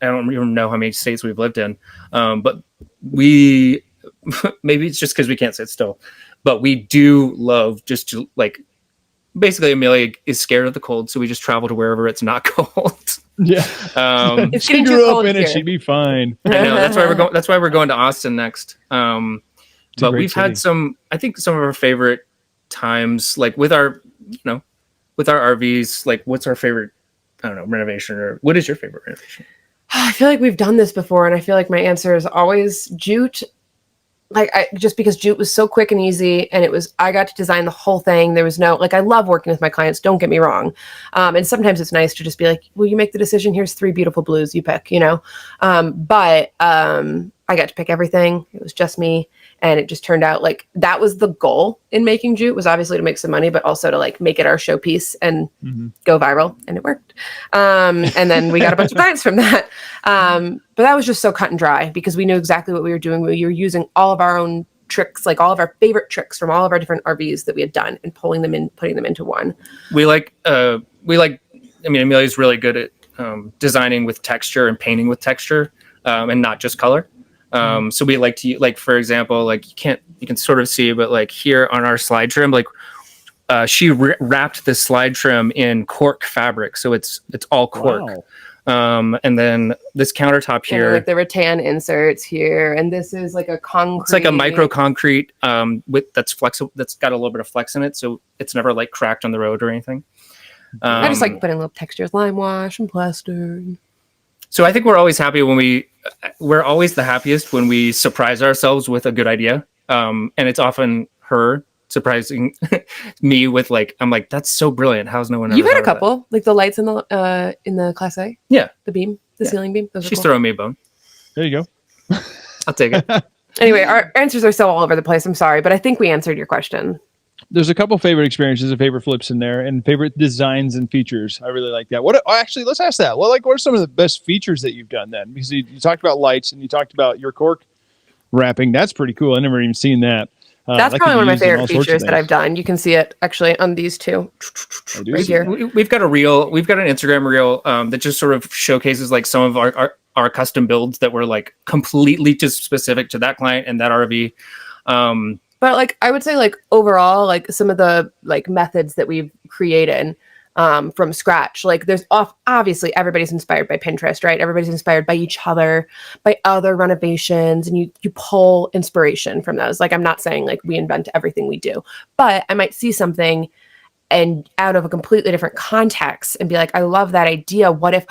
don't even know how many states we've lived in. But we, maybe it's just because we can't sit still, but we do love just to, like, basically Amelia is scared of the cold. So we just travel to wherever it's not cold. Yeah. It's she getting too grew up cold in it. here. She'd be fine. I know, that's why we're going to Austin next. But we've had I think some of our favorite times, like with our RVs, like what's our favorite, I don't know, renovation, or what is your favorite renovation? I feel like we've done this before, and I feel like my answer is always jute. Like, just because jute was so quick and easy, and I got to design the whole thing. There was no, like, I love working with my clients, don't get me wrong. And sometimes it's nice to just be like, well, you make the decision, here's 3 beautiful blues, you pick, but I got to pick everything. It was just me. And it just turned out like that was the goal in making jute, was obviously to make some money, but also to like make it our showpiece and go viral. And it worked. And then we got a bunch of clients from that. But that was just so cut and dry because we knew exactly what we were doing. We were using all of our own tricks, like all of our favorite tricks from all of our different RVs that we had done, and putting them into one. I mean, Amelia's really good at designing with texture and painting with texture, and not just color. So we like to, like, for example, like you can sort of see, but like here on our slide trim, like she wrapped the slide trim in cork fabric. So it's all cork. Wow. And then this countertop here, like the rattan inserts here. And this is like a concrete. It's like a micro concrete, that's flexible. That's got a little bit of flex in it. So it's never like cracked on the road or anything. I just like putting little textures, lime wash and plaster. So I think we're always happy we're always the happiest when we surprise ourselves with a good idea. And it's often her surprising me with like, I'm like, that's so brilliant. How's no one ever You've had a thought of couple, like the lights in the Class A. Yeah. The beam, ceiling beam. Those She's are cool. throwing me a bone. There you go. I'll take it. Anyway, our answers are so all over the place. I'm sorry, but I think we answered your question. There's a couple favorite experiences and favorite flips in there, and favorite designs and features. I really like that. Actually, let's ask that. What are some of the best features that you've done then? Because you talked about lights and you talked about your cork wrapping. That's pretty cool. I never even seen that. That's probably one of my favorite features that I've done. You can see it actually on these two right here. We've got an Instagram reel that just sort of showcases like some of our custom builds that were like completely just specific to that client and that RV. But like, I would say like overall, like some of the like methods that we've created from scratch, like there's obviously everybody's inspired by Pinterest, right? Everybody's inspired by each other, by other renovations, and you pull inspiration from those. Like, I'm not saying like we invent everything we do, but I might see something and out of a completely different context and be like, I love that idea. What if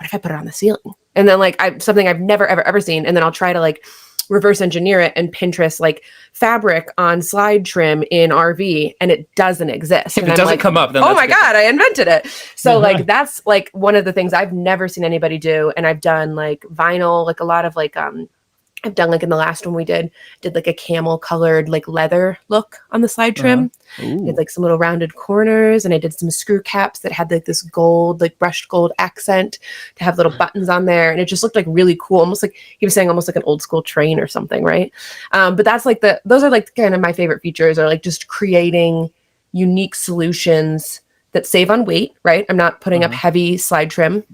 I put it on the ceiling? And then like something I've never, ever seen. And then I'll try to like reverse engineer it and Pinterest like fabric on slide trim in RV, and it doesn't exist. If it doesn't come up, then oh my God, I invented it. So like that's like one of the things I've never seen anybody do. And I've done like vinyl, like a lot of like I've done like in the last one we did like a camel colored like leather look on the slide trim. Did like some little rounded corners, and I did some screw caps that had like this gold, like brushed gold accent to have little buttons on there. And it just looked like really cool. Almost like he was saying, almost like an old school train or something. Right. But that's like those are like kind of my favorite features, are like just creating unique solutions that save on weight. Right. I'm not putting up heavy slide trim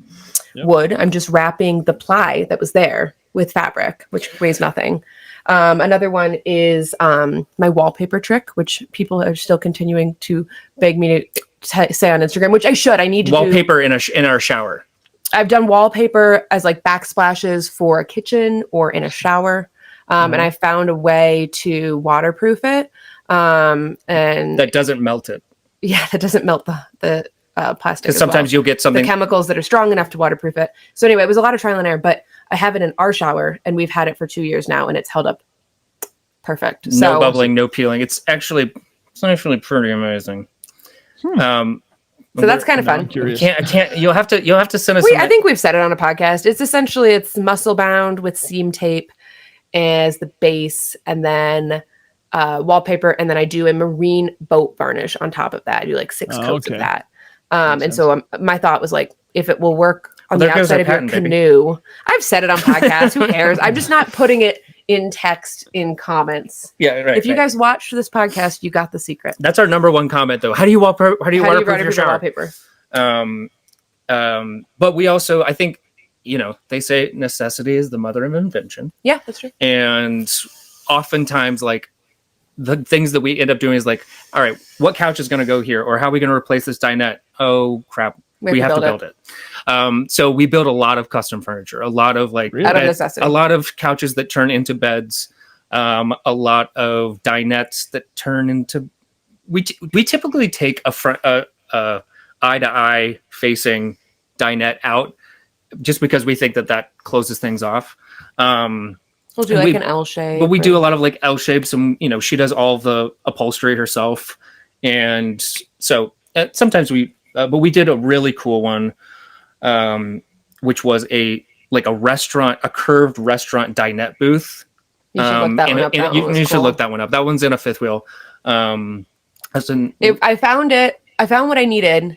wood. I'm just wrapping the ply that was there with fabric, which weighs nothing. Another one is my wallpaper trick, which people are still continuing to beg me to say on Instagram, which I should. I need to wallpaper in our shower. I've done wallpaper as like backsplashes for a kitchen or in a shower, and I found a way to waterproof it, and that doesn't melt it. Yeah, that doesn't melt the plastic. Because sometimes you'll get something, the chemicals that are strong enough to waterproof it. So anyway, it was a lot of trial and error, but I have it in our shower, and we've had it for 2 years now, and it's held up perfect. No bubbling, no peeling. It's actually pretty amazing. So that's kind of fun. I can't. You'll have to send us. I think we've said it on a podcast. It's muscle bound with seam tape as the base, and then wallpaper, and then I do a marine boat varnish on top of that. I do like 6 coats of that. And so my thought was like, if it will work on the outside of your canoe. Baby. I've said it on podcasts. Who cares? I'm just not putting it in text, in comments. Yeah, right. If you guys watched this podcast, you got the secret. That's our number one comment, though. How do you waterproof your shower? Wallpaper? But we also, I think, they say necessity is the mother of invention. Yeah, that's true. And oftentimes, like, the things that we end up doing is like, all right, what couch is going to go here? Or how are we going to replace this dinette? Oh, crap. We have to build it. So we build a lot of custom furniture, a lot of like out of necessity, a lot of couches that turn into beds, a lot of dinettes that turn into. We typically take a front eye to eye facing dinette out, just because we think that closes things off. We'll do like an L shape, but we do a lot of like L shapes, and she does all the upholstery herself, and so sometimes but we did a really cool one, which was a curved restaurant dinette booth. You should look that one up. You should look that one up. That one's in a fifth wheel. I found it. I found what I needed,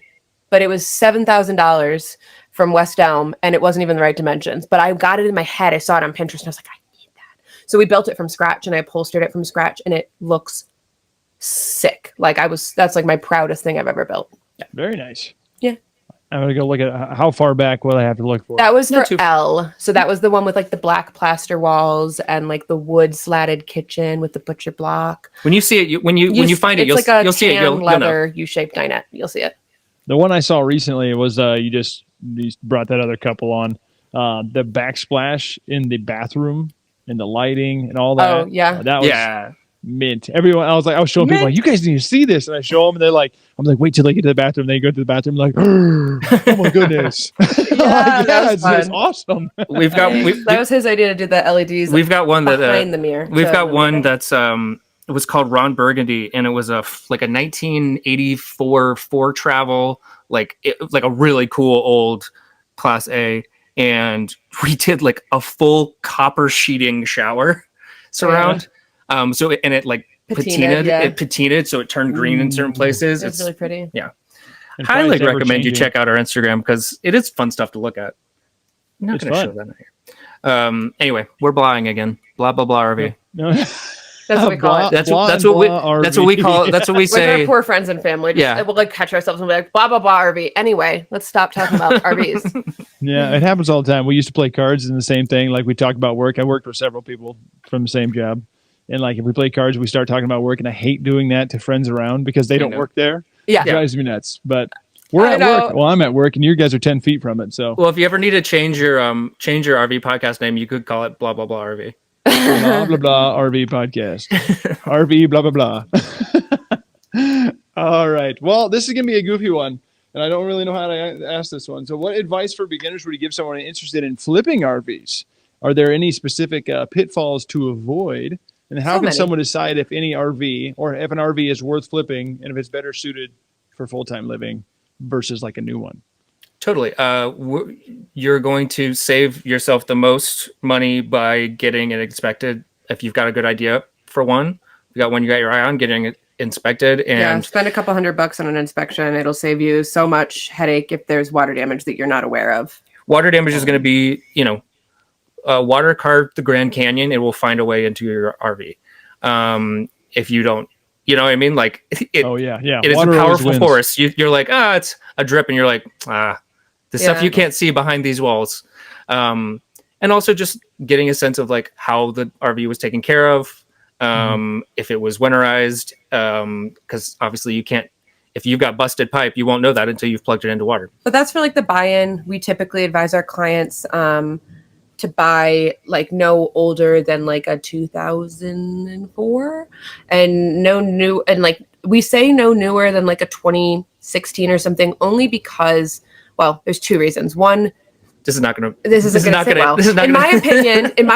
but it was $7,000 from West Elm, and it wasn't even the right dimensions. But I got it in my head. I saw it on Pinterest, and I was like, I need that. So we built it from scratch, and I upholstered it from scratch, and it looks sick. That's like my proudest thing I've ever built. Yeah. Very nice. Yeah. I'm gonna go look at how far back will I have to look for. That was for L. So that was the one with like the black plaster walls and like the wood slatted kitchen with the butcher block. When you see it, when you find it, you'll see it. You'll leather know. U-shaped dinette. You'll see it. The one I saw recently was you brought that other couple on the backsplash in the bathroom and the lighting and all that. Oh yeah, that was mint. Everyone, I was showing people like, you guys need to see this, and I show them, and they're like, I'm like, wait till they get to the bathroom. They go to the bathroom, like, oh my goodness, it's awesome. That was his idea to do the LEDs. We've got one behind the mirror. We've got one that's it was called Ron Burgundy, and it was a 1984 Ford Travel, like a really cool old Class A, and we did like a full copper sheeting shower surround. It like patinaed. It patinaed, so it turned green in certain places. It's really pretty. Yeah, highly recommend you check out our Instagram because it is fun stuff to look at. I'm not going to show that here. Anyway, we're blahing again. Blah blah blah RV. No. That's what we call it. That's what we call it. That's what we say. With our poor friends and family. We'll like catch ourselves and be like, blah blah blah RV. Anyway, let's stop talking about RVs. Yeah, it happens all the time. We used to play cards and the same thing. Like we talked about work. I worked with several people from the same job. And like if we play cards, we start talking about work, and I hate doing that to friends around because they don't work there. Yeah, it drives me nuts. But we're at work. Well, I'm at work, and you guys are 10 feet from it. So, well, if you ever need to change your RV podcast name, you could call it blah blah blah RV. Blah blah blah RV podcast. RV blah blah blah. All right. Well, this is gonna be a goofy one, and I don't really know how to ask this one. So, what advice for beginners would you give someone interested in flipping RVs? Are there any specific pitfalls to avoid? And how can someone decide if any RV or if an RV is worth flipping and if it's better suited for full-time living versus like a new one? Totally. You're going to save yourself the most money by getting it inspected. If you've got a good idea for one, you got one you got your eye on, getting it inspected. And spend a couple $100 on an inspection. It'll save you so much headache if there's water damage that you're not aware of. Water damage is going to be, water carved the Grand Canyon, it will find a way into your RV. If you don't, you know what I mean? Like, it is a powerful force. You're like, it's a drip, and you're like, the stuff you can't see behind these walls. And also just getting a sense of like how the RV was taken care of, if it was winterized, because obviously you can't. If you've got busted pipe, you won't know that until you've plugged it into water. But that's for like the buy-in. We typically advise our clients to buy like no older than like a 2004 and no new, and like we say no newer than like a 2016 or something, only because, well, there's two reasons. One, this is not going to in my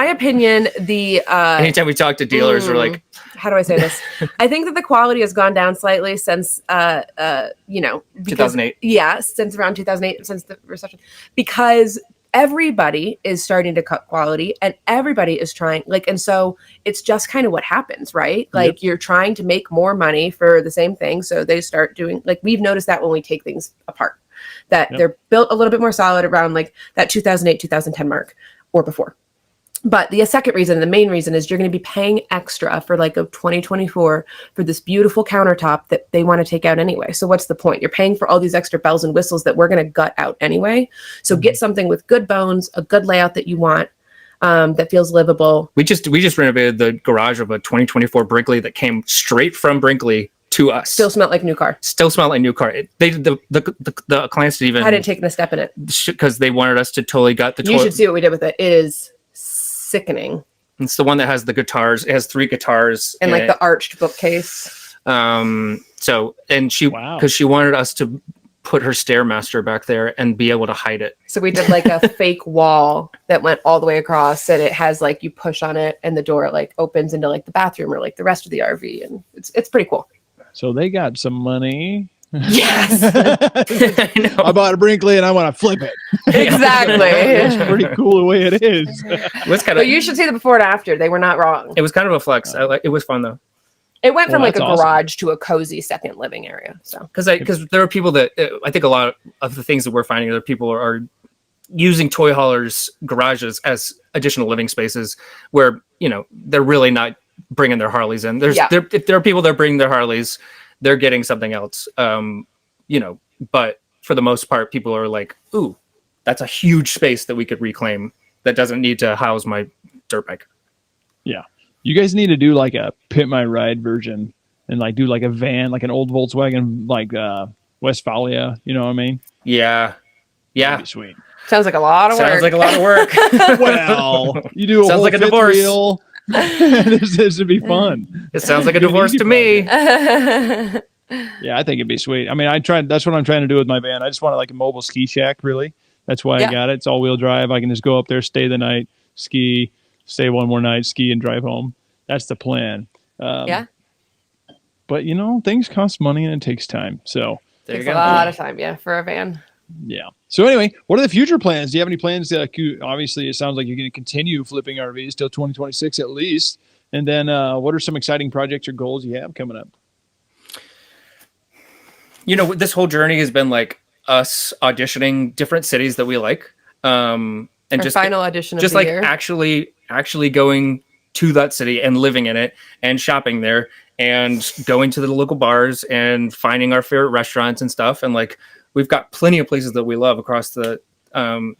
opinion, the anytime we talk to dealers, we're like, how do I say this? I think that the quality has gone down slightly since 2008. Yeah, since around 2008, since the recession, because everybody is starting to cut quality and everybody is trying, like, and so it's just kind of what happens, right? Like you're trying to make more money for the same thing. So they start doing, like, we've noticed that when we take things apart, that they're built a little bit more solid around like that 2008, 2010 mark or before. But the second reason, the main reason, is you're going to be paying extra for like a 2024 for this beautiful countertop that they want to take out anyway. So what's the point? You're paying for all these extra bells and whistles that we're going to gut out anyway. So get something with good bones, a good layout that you want, that feels livable. We just renovated the garage of a 2024 Brinkley that came straight from Brinkley to us. Still smelled like a new car. The clients didn't even hadn't taken a step in it because they wanted us to totally gut the toilet. You should see what we did with it. It is sickening. It's the one that has the guitars. It has 3 guitars and like the arched bookcase. So, and because she wanted us to put her Stairmaster back there and be able to hide it. So we did like a fake wall that went all the way across, and it has like, you push on it and the door like opens into like the bathroom or like the rest of the RV, and it's pretty cool. So they got some money. Yes. I bought a Brinkley and I want to flip it. Exactly. It's pretty cool the way it is. But you should see the before and after. They were not wrong. It was kind of a flex. It was fun though. It went from like a garage to a cozy second living area. So because there are people that I think a lot of the things that we're finding are people are using toy haulers' garages as additional living spaces where, you know, they're really not bringing their Harleys in. If there are people that are bringing their Harleys, they're getting something else, you know, but for the most part, people are like, ooh, that's a huge space that we could reclaim that doesn't need to house my dirt bike. Yeah. You guys need to do like a Pit My Ride version and like do like a van, like an old Volkswagen, like Westphalia, you know what I mean? Yeah. Yeah. That'd be sweet. Sounds like a lot of work. Sounds like a lot of work. Well, you do a sounds whole like a fifth divorce. wheel. this would be fun. It sounds like a divorce to me. Yeah, I think it'd be sweet. I mean, that's what I'm trying to do with my van. I just want like a mobile ski shack, really. That's why I got it. It's all-wheel drive. I can just go up there, stay the night, ski, stay one more night, ski, and drive home. That's the plan. Yeah. But, you know, things cost money and it takes time. So there you go. A lot of time, for a van. Yeah. So anyway, what are the future plans? Do you have any plans? Obviously, it sounds like you're going to continue flipping RVs till 2026 at least. And then what are some exciting projects or goals you have coming up? You know, this whole journey has been like us auditioning different cities that we like. And our just final audition of just the like year. actually going to that city and living in it and shopping there and going to the local bars and finding our favorite restaurants and stuff. And like, we've got plenty of places that we love across the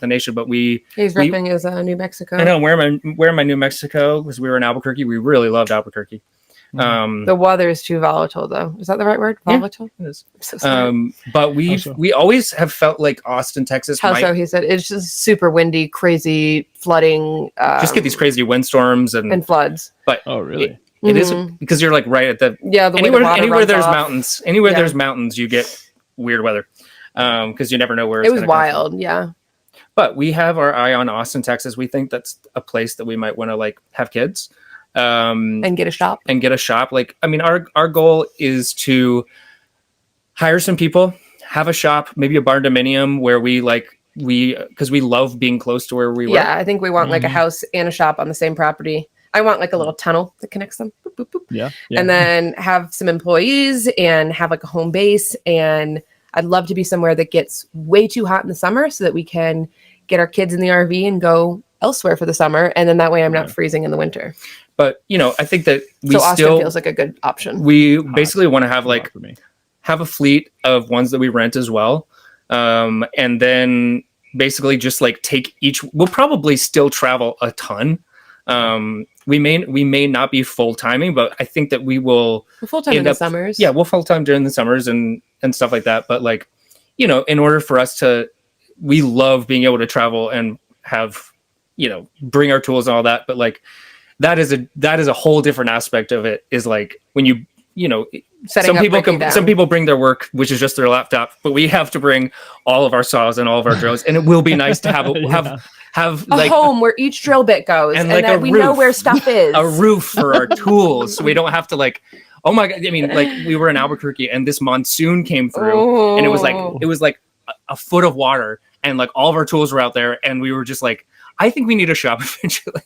nation, but he's repping his New Mexico. I know, where my New Mexico, because we were in Albuquerque. We really loved Albuquerque. The weather is too volatile, though. Is that the right word? Volatile? Yeah, it is. I'm so sorry. But we always have felt like Austin, Texas. How so? He said it's just super windy, crazy, flooding. Just get these crazy windstorms and floods. But oh, really? It is because you're like right at the anywhere there's mountains. Anywhere there's mountains, you get weird weather. Because you never know where it was wild. Yeah. But we have our eye on Austin, Texas. We think that's a place that we might want to like have kids. And get a shop. Like, I mean, our goal is to hire some people, have a shop, maybe a barn dominium where because we love being close to where we work. Yeah, I think we want like a house and a shop on the same property. I want like a little tunnel that connects them. Boop, boop, boop. Yeah. And then have some employees and have like a home base. And I'd love to be somewhere that gets way too hot in the summer so that we can get our kids in the RV and go elsewhere for the summer. And then that way I'm not freezing in the winter. But, you know, I think that Austin feels like a good option. We basically want to have a fleet of ones that we rent as well. And then basically just like we'll probably still travel a ton. We may not be full timing, but I think that we will full time in the summers. Yeah, we'll full time during the summers and stuff like that. But like, you know, in order for us we love being able to travel and have, you know, bring our tools and all that. But like, that is a whole different aspect of it, is like when you know, some people bring their work, which is just their laptop, but we have to bring all of our saws and all of our drills. And it will be nice to have a home where each drill bit goes and that we know where stuff is. A roof for our tools. So we don't have to like, oh my God. I mean, like we were in Albuquerque and this monsoon came through and it was like a foot of water and like all of our tools were out there. And we were just like, I think we need a shop eventually.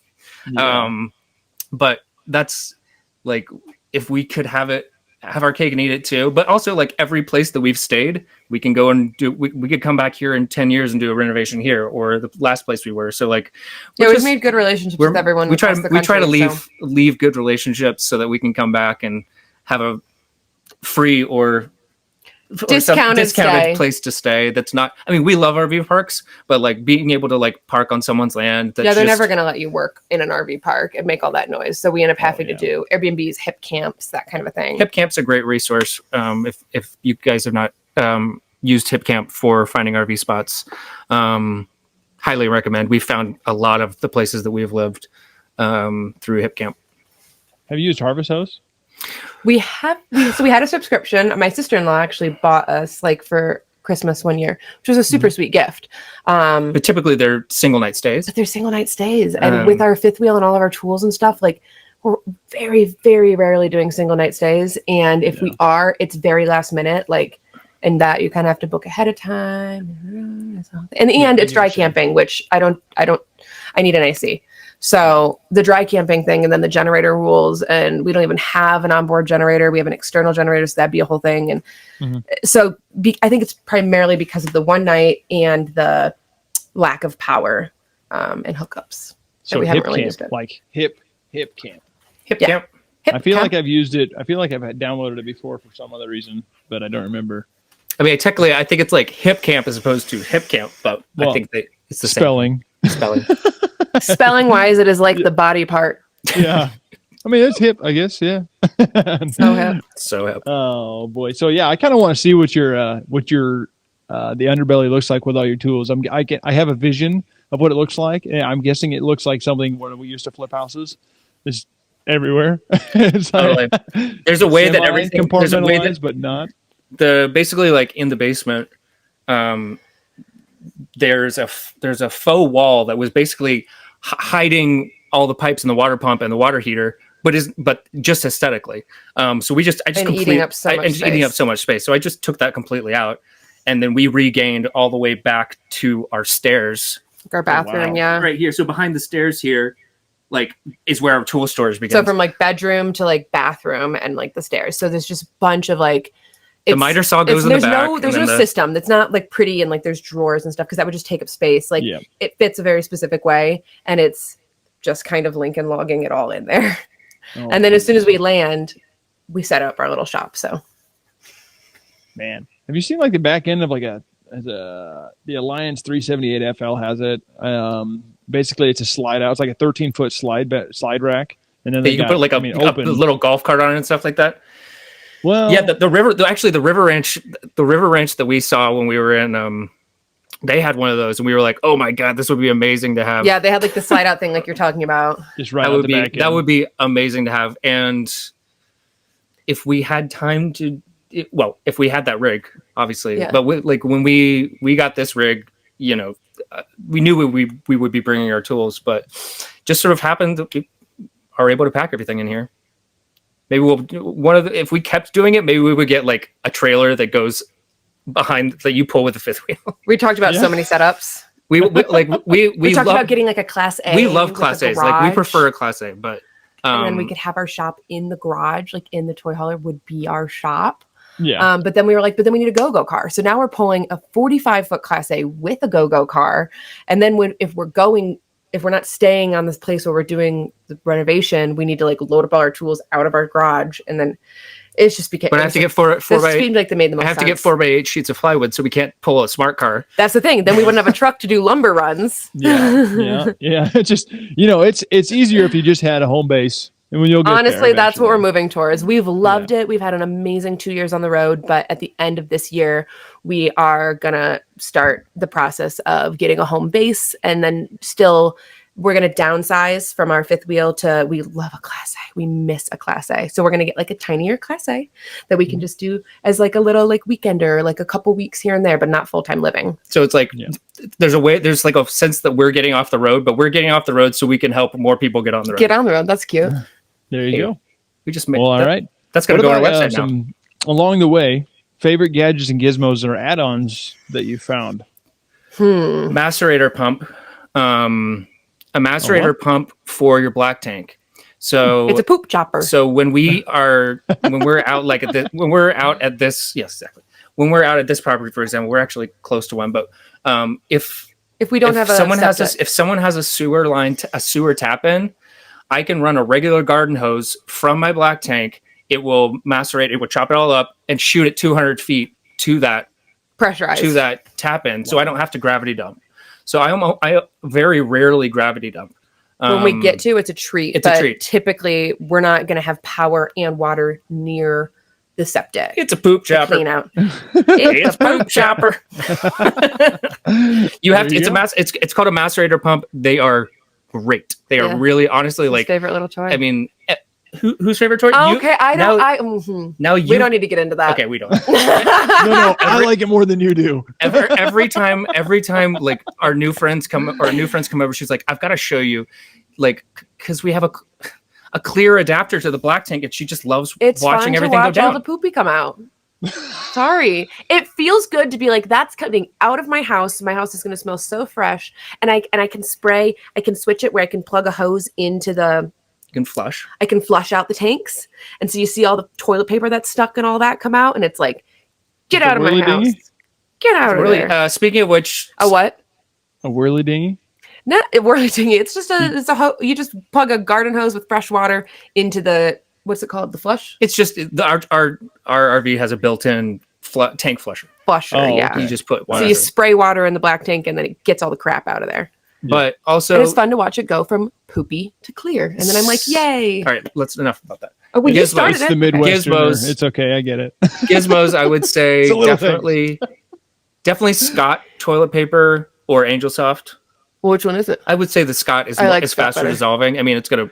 Yeah. But that's like, if we could have it have our cake and eat it too. But also, like, every place that we've stayed, we can go and do. We could come back here in 10 years and do a renovation here, or the last place we were. So like, we've made good relationships with everyone. We try to leave leave good relationships so that we can come back and have a free or discounted place to stay. That's not. I mean, we love RV parks, but like being able to like park on someone's land. They're never going to let you work in an RV park and make all that noise. So we end up having to do Airbnbs, hip camps, that kind of a thing. Hip camp's a great resource. If you guys have not used Hip Camp for finding RV spots, highly recommend. We found a lot of the places that we've lived through Hip Camp. Have you used Harvest House? We had a subscription. My sister-in-law actually bought us like for Christmas one year, which was a super sweet gift. But typically they're single night stays. And with our fifth wheel and all of our tools and stuff, like we're very, very rarely doing single night stays. And if we are, it's very last minute, like, and that you kind of have to book ahead of time. And it's dry camping, which I need an AC. So the dry camping thing, and then the generator rules, and we don't even have an onboard generator. We have an external generator, so that'd be a whole thing. And so I think it's primarily because of the one night and the lack of power and hookups. So we hip haven't really camp, used it. like hip camp. Hip camp. I feel like I've used it. I feel like I've downloaded it before for some other reason, but I don't remember. I mean, technically, I think it's like hip camp as opposed to hip camp, but I think it's the spelling. Spelling. Spelling wise, it is like the body part. Yeah. I mean, it's hip, I guess. Yeah. So hip. Oh boy. So yeah, I kind of want to see what your the underbelly looks like with all your tools. I have a vision of what it looks like. And I'm guessing it looks like something where we used to flip houses. It's everywhere. It's like there's a way that everything compartmentalized, but not. Basically like in the basement, there's a faux wall that was basically hiding all the pipes and the water pump and the water heater, but just aesthetically. So eating up so much space. So I just took that completely out, and then we regained all the way back to our stairs, our bathroom, right here. So behind the stairs here, like, is where our tool storage begins. So from like bedroom to like bathroom and like the stairs. So there's just a bunch of like. The miter saw goes in the back. There's no system that's not like pretty and like there's drawers and stuff, because that would just take up space. Like it fits a very specific way, and it's just kind of Lincoln logging it all in there. And then as soon as we land, we set up our little shop. So, man, have you seen like the back end of like the Alliance 378 FL has it? Basically, it's a slide out. It's like a 13-foot slide rack, and then you can put like a little golf cart on it and stuff like that. Well, yeah, the river ranch that we saw when we were in, they had one of those, and we were like, oh my god, this would be amazing to have. Yeah, they had like the slide out thing, like you're talking about. Just right out the back end. That would be amazing to have, and if we had time to, if we had that rig, obviously. Yeah. But when we got this rig, we knew we would be bringing our tools, but just sort of happened that we are able to pack everything in here. Maybe if we kept doing it, maybe we would get like a trailer that goes behind that you pull with the fifth wheel. We talked about so many setups. We talked about getting like a Class A. We love Class A's. Like we prefer a Class A, but and then we could have our shop in the garage, like in the toy hauler would be our shop. Yeah. But then we were like, but then we need a go-go car. So now we're pulling a 45-foot Class A with a go-go car, and then if we're not staying on this place where we're doing the renovation, we need to like load up all our tools out of our garage, and then it's just became. But I have to get four by. Seemed like they made the most. I have to get 4x8 sheets of plywood, so we can't pull a smart car. That's the thing. Then we wouldn't have a truck to do lumber runs. Yeah. It's just it's easier if you just had a home base. And when you'll get honestly, that's what we're moving towards. We've loved it. We've had an amazing 2 years on the road, but at the end of this year, we are gonna start the process of getting a home base, and then we're gonna downsize from our fifth wheel to. We love a Class A. We miss a Class A, so we're gonna get like a tinier Class A that we can just do as like a little like weekender, like a couple weeks here and there, but not full time living. So it's like there's like a sense that we're getting off the road, but we're getting off the road so we can help more people get on the road. Get on the road. That's cute. There you go. We just made. Well, all right. That's gonna go on our website now. Along the way, favorite gadgets and gizmos or add-ons that you found. Macerator pump. A macerator pump for your black tank. So It's a poop chopper. So when we're out like when we're out at this, yes, exactly. When we're out at this property, for example, we're actually close to one. But if we don't have if someone has a sewer line, a sewer tap in, I can run a regular garden hose from my black tank. It will macerate. It will chop it all up and shoot it 200 feet to that pressurized to that tap in. So I don't have to gravity dump. So I very rarely gravity dump. When we get to, it's a treat. It's a treat. Typically, we're not going to have power and water near the septic. It's a poop chopper. Clean out. It's a poop chopper. It's called a macerator pump. They are great. They are really, honestly, like favorite little toy. I mean, whose favorite toy? Oh, okay, I don't. Now we don't need to get into that. Okay, we don't. No, I like it more than you do. Every time, like our new friends come over, she's like, "I've got to show you," like, because we have a clear adapter to the black tank, and she just loves watching everything go down. All the poopy come out. Sorry, it feels good to be like, that's coming out of my house. My house is going to smell so fresh, and I can spray. I can switch it where I can plug a hose into the. You can flush. I can flush out the tanks. And so you see all the toilet paper that's stuck and all that come out. And it's like, get out of my house. Get out of there. Speaking of which. A what? A whirly dinghy? No, a whirly dinghy. It's just you just plug a garden hose with fresh water into the, what's it called? The flush? It's just, our RV has a built-in tank flusher. Yeah. You just put water. So you spray water in the black tank and then it gets all the crap out of there. But also, and it's fun to watch it go from poopy to clear, and then I'm like, "Yay!" All right, enough about that. Oh, well, you started it's the Midwesterner. It's okay, I get it. Gizmos, I would say definitely Scott toilet paper or Angel Soft. Well, which one is it? I would say the Scott is faster dissolving. I mean, it's gonna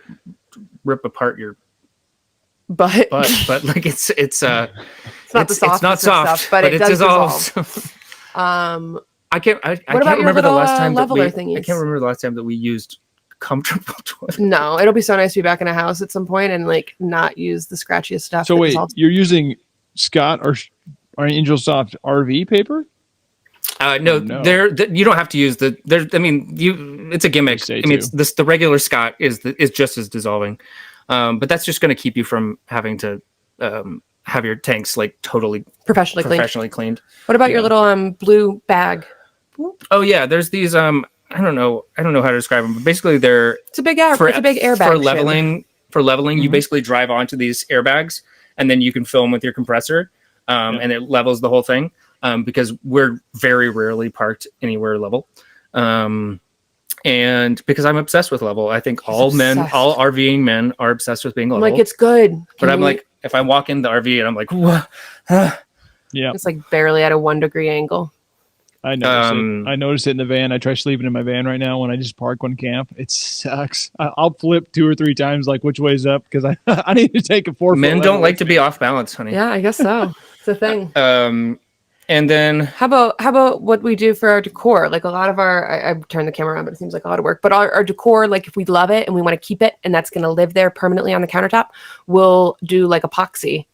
rip apart your butt, but like it's not the soft, but it does dissolve. I can't remember the last time that we used comfortable toilet. No, it'll be so nice to be back in a house at some point and like not use the scratchiest stuff. So wait, you're using Scott or Angel Soft RV paper? No. You don't have to use it's a gimmick. I mean, the regular Scott is just as dissolving, but that's just going to keep you from having to have your tanks like totally professionally cleaned. What about your little blue bag? Oh yeah, there's these I don't know how to describe them, but basically it's a big airbag for leveling. For leveling, you basically drive onto these airbags, and then you can fill them with your compressor, and it levels the whole thing. Because we're very rarely parked anywhere level, and because I'm obsessed with level, I think all RVing men are obsessed with being level. I'm like, it's good, like, if I walk in the RV and I'm like, yeah, it's like barely at a 1 degree angle. I noticed it in the van. I try sleeping in my van right now when I just park one camp. It sucks. I'll flip 2 or 3 times, like which way's up, because I need to take a 4 foot. Men don't like to be off balance, honey. Yeah, I guess so. It's a thing. And then how about what we do for our decor? Like a lot of I turned the camera around, but it seems like a lot of work. But our decor, like if we love it and we want to keep it and that's going to live there permanently on the countertop, we'll do like epoxy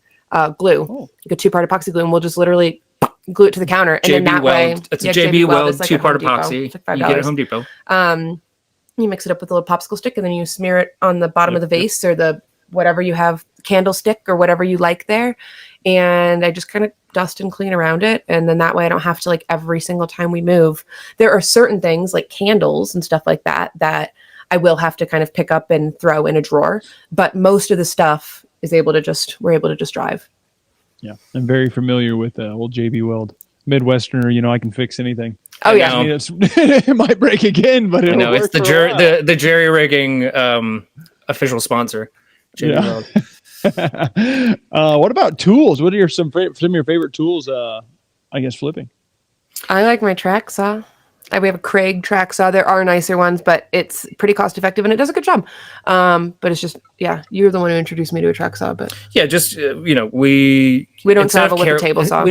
glue, like a 2-part epoxy glue, and we'll just literally glue it to the counter. And then that way, it's a JB Weld 2-part epoxy. Like you get it at Home Depot. You mix it up with a little popsicle stick, and then you smear it on the bottom of the vase or the whatever you have, candlestick or whatever you like there. And I just kind of dust and clean around it. And then that way I don't have to, like, every single time we move. There are certain things like candles and stuff like that I will have to kind of pick up and throw in a drawer. But most of the stuff we're able to just drive. Yeah. I'm very familiar with old JB Weld. Midwesterner, I can fix anything. Oh yeah. It might break again, but it'll work. It's the jerry rigging official sponsor. JB Weld. What about tools? What are some of your favorite tools? I guess flipping. I like my track saw. We have a Craig track saw. There are nicer ones, but it's pretty cost effective and it does a good job. But it's just, you're the one who introduced me to a track saw. But yeah, just we don't travel with a table saw. We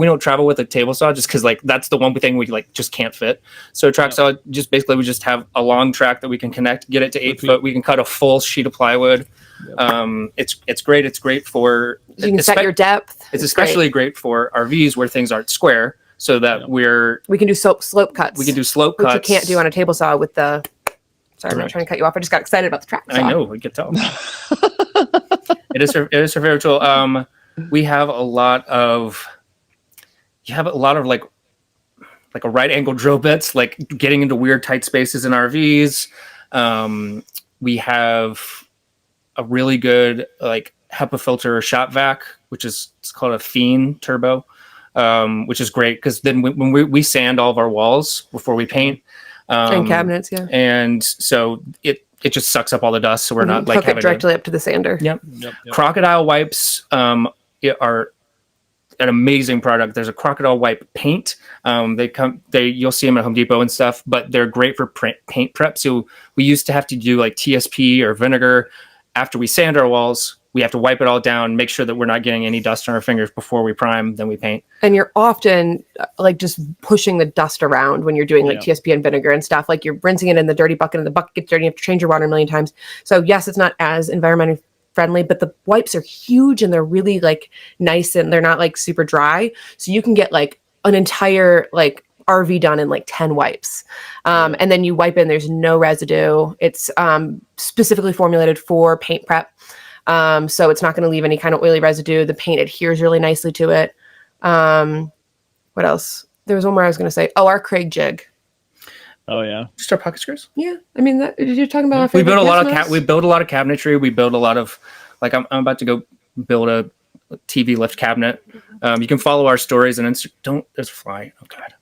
don't travel with a table saw just because like that's the one thing we like just can't fit. So a track saw just basically we just have a long track that we can connect, get it to 8 foot. We can cut a full sheet of plywood. Yep. It's great. It's great for you can set your depth. It's especially great for RVs where things aren't square. So that we can do slope cuts. We can do slope which cuts. you can't do on a table saw with the Sorry, I'm not trying to cut you off. I just got excited about the track. I know, we could tell. It is her favorite tool. We have a lot of like a right angle drill bits, like getting into weird tight spaces in RVs. We have a really good like HEPA filter shop vac, which is it's called a Fiend Turbo, which is great because then when we sand all of our walls before we paint and cabinets, yeah, and so it just sucks up all the dust, so we're not like hook it directly up to the sander. Yep. Crocodile wipes are an amazing product. There's a crocodile wipe paint. You'll see them at Home Depot and stuff, but they're great for paint prep. So we used to have to do like TSP or vinegar after we sand our walls. We have to wipe it all down, make sure that we're not getting any dust on our fingers before we prime, then we paint. And you're often like just pushing the dust around when you're doing like TSP and vinegar and stuff. Like you're rinsing it in the dirty bucket and the bucket gets dirty. You have to change your water a million times. So yes, it's not as environmentally friendly, but the wipes are huge and they're really like nice and they're not like super dry. So you can get like an entire like RV done in like 10 wipes. And then you wipe in, there's no residue. It's specifically formulated for paint prep. So it's not going to leave any kind of oily residue. The paint adheres really nicely to it. What else? There was one more I was going to say. Oh, our Craig jig. Oh yeah, just our pocket screws. Yeah, I mean, you're talking about. We build a lot of we build a lot of cabinetry. We build a lot of like I'm about to go build a TV lift cabinet. You can follow our stories and don't. There's a fly. Oh god.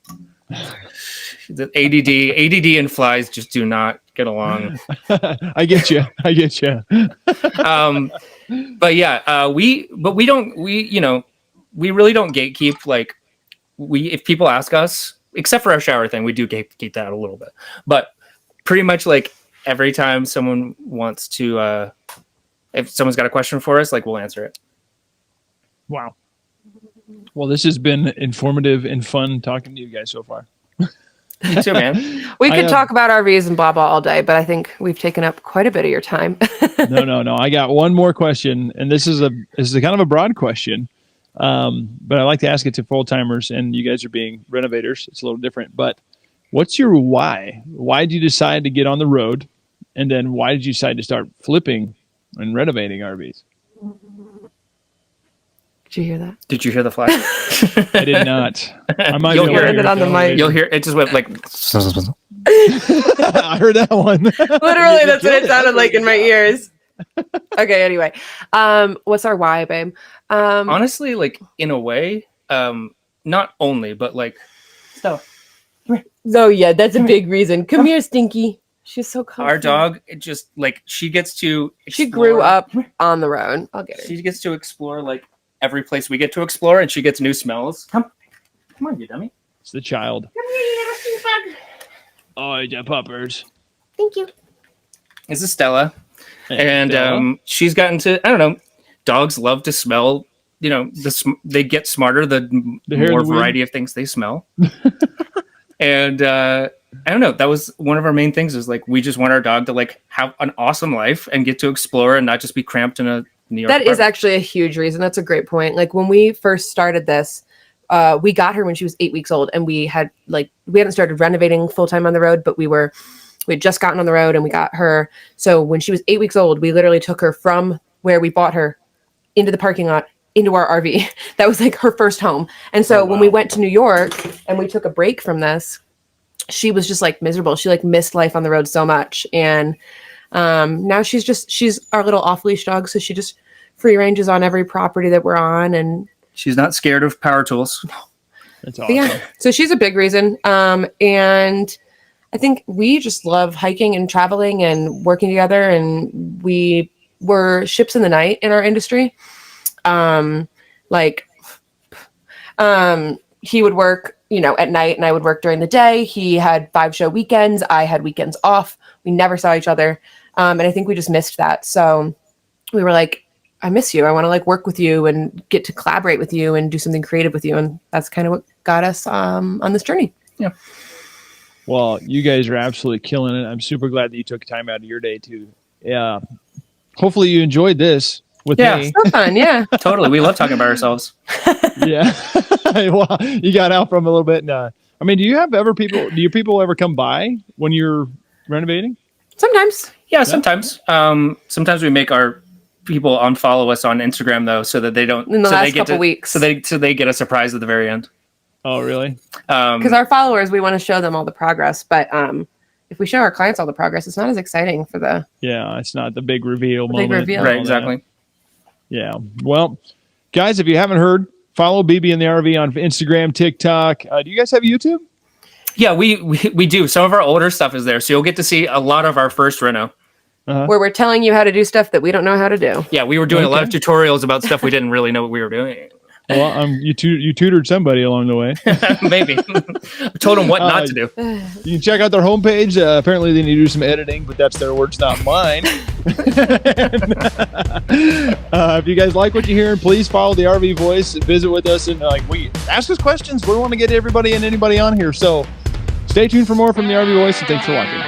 The ADD and flies just do not get along. I get you. But yeah, we really don't gatekeep. Like if people ask us, except for our shower thing, we do gatekeep that a little bit. But pretty much like every time someone wants to, if someone's got a question for us, like we'll answer it. Wow. Well, this has been informative and fun talking to you guys so far. You too, man. We could talk about RVs and blah blah all day, but I think we've taken up quite a bit of your time. No. I got one more question, and this is kind of a broad question, but I like to ask it to full timers. And you guys are being renovators; it's a little different. But what's your why? Why did you decide to get on the road, and then why did you decide to start flipping and renovating RVs? Did you hear that? Did you hear the fly? I did not. I might You'll hear it on the mic. You'll hear it just went like. I heard that one. Literally, that's what it sounded like in my ears. Okay. Anyway, what's our why, babe? Honestly, like in a way, not only, but like. So. Oh yeah, that's a big reason. Come here, Stinky. She's so comfy. Our dog, it just like she gets to. She grew up on the road. I'll get her. She gets to explore like every place we get to explore, and she gets new smells. Come on, you dummy. It's the child. Come here, you little stink bug. Oh, you puppers. Thank you. This is Stella. And Stella? She's gotten to, I don't know, dogs love to smell, they get smarter the more variety of things they smell. And I don't know, that was one of our main things is like, we just want our dog to like have an awesome life and get to explore and not just be cramped in a New York apartment. Is actually a huge reason. That's a great point. Like when we first started this, we got her when she was 8 weeks old, and we hadn't started renovating full time on the road, but we had just gotten on the road and we got her. So when she was 8 weeks old, we literally took her from where we bought her into the parking lot, into our RV. That was like her first home. And so when we went to New York and we took a break from this, she was just like miserable. She like missed life on the road so much. And now she's our little off leash dog. So she just free ranges on every property that we're on. And she's not scared of power tools. That's awesome. Yeah. So she's a big reason. And I think we just love hiking and traveling and working together. And we were ships in the night in our industry. He would work, at night, and I would work during the day. He had 5-show weekends. I had weekends off. We never saw each other. And I think we just missed that. So we were like, I miss you. I want to like work with you and get to collaborate with you and do something creative with you. And that's kind of what got us on this journey. Yeah. Well, you guys are absolutely killing it. I'm super glad that you took time out of your day to, hopefully you enjoyed this with me. So fun. Yeah, totally. We love talking about ourselves. Yeah. Well, you got out from a little bit. And, do you people ever come by when you're renovating? Sometimes. Yeah, sometimes. Sometimes we make our people unfollow us on Instagram though, so that they don't. In the so last they get couple to, weeks. So they get a surprise at the very end. Oh, really? Because our followers, we want to show them all the progress, but if we show our clients all the progress, it's not as exciting for the It's not the big reveal moment. big reveal. Right, exactly. Yeah. Well, guys, if you haven't heard, follow BB and the RV on Instagram, TikTok. Do you guys have YouTube? Yeah, we do. Some of our older stuff is there, so you'll get to see a lot of our first reno. where we're telling you how to do stuff that we don't know how to do. Yeah, we were doing a lot of tutorials about stuff we didn't really know what we were doing. Well, you tutored somebody along the way. Maybe. I told them what not to do. You can check out their homepage. Apparently, they need to do some editing, but that's their words, not mine. If you guys like what you're hearing, please follow the RV Voice. Visit with us and we ask us questions. We want to get everybody and anybody on here. So stay tuned for more from the RV Voice, and thanks for watching.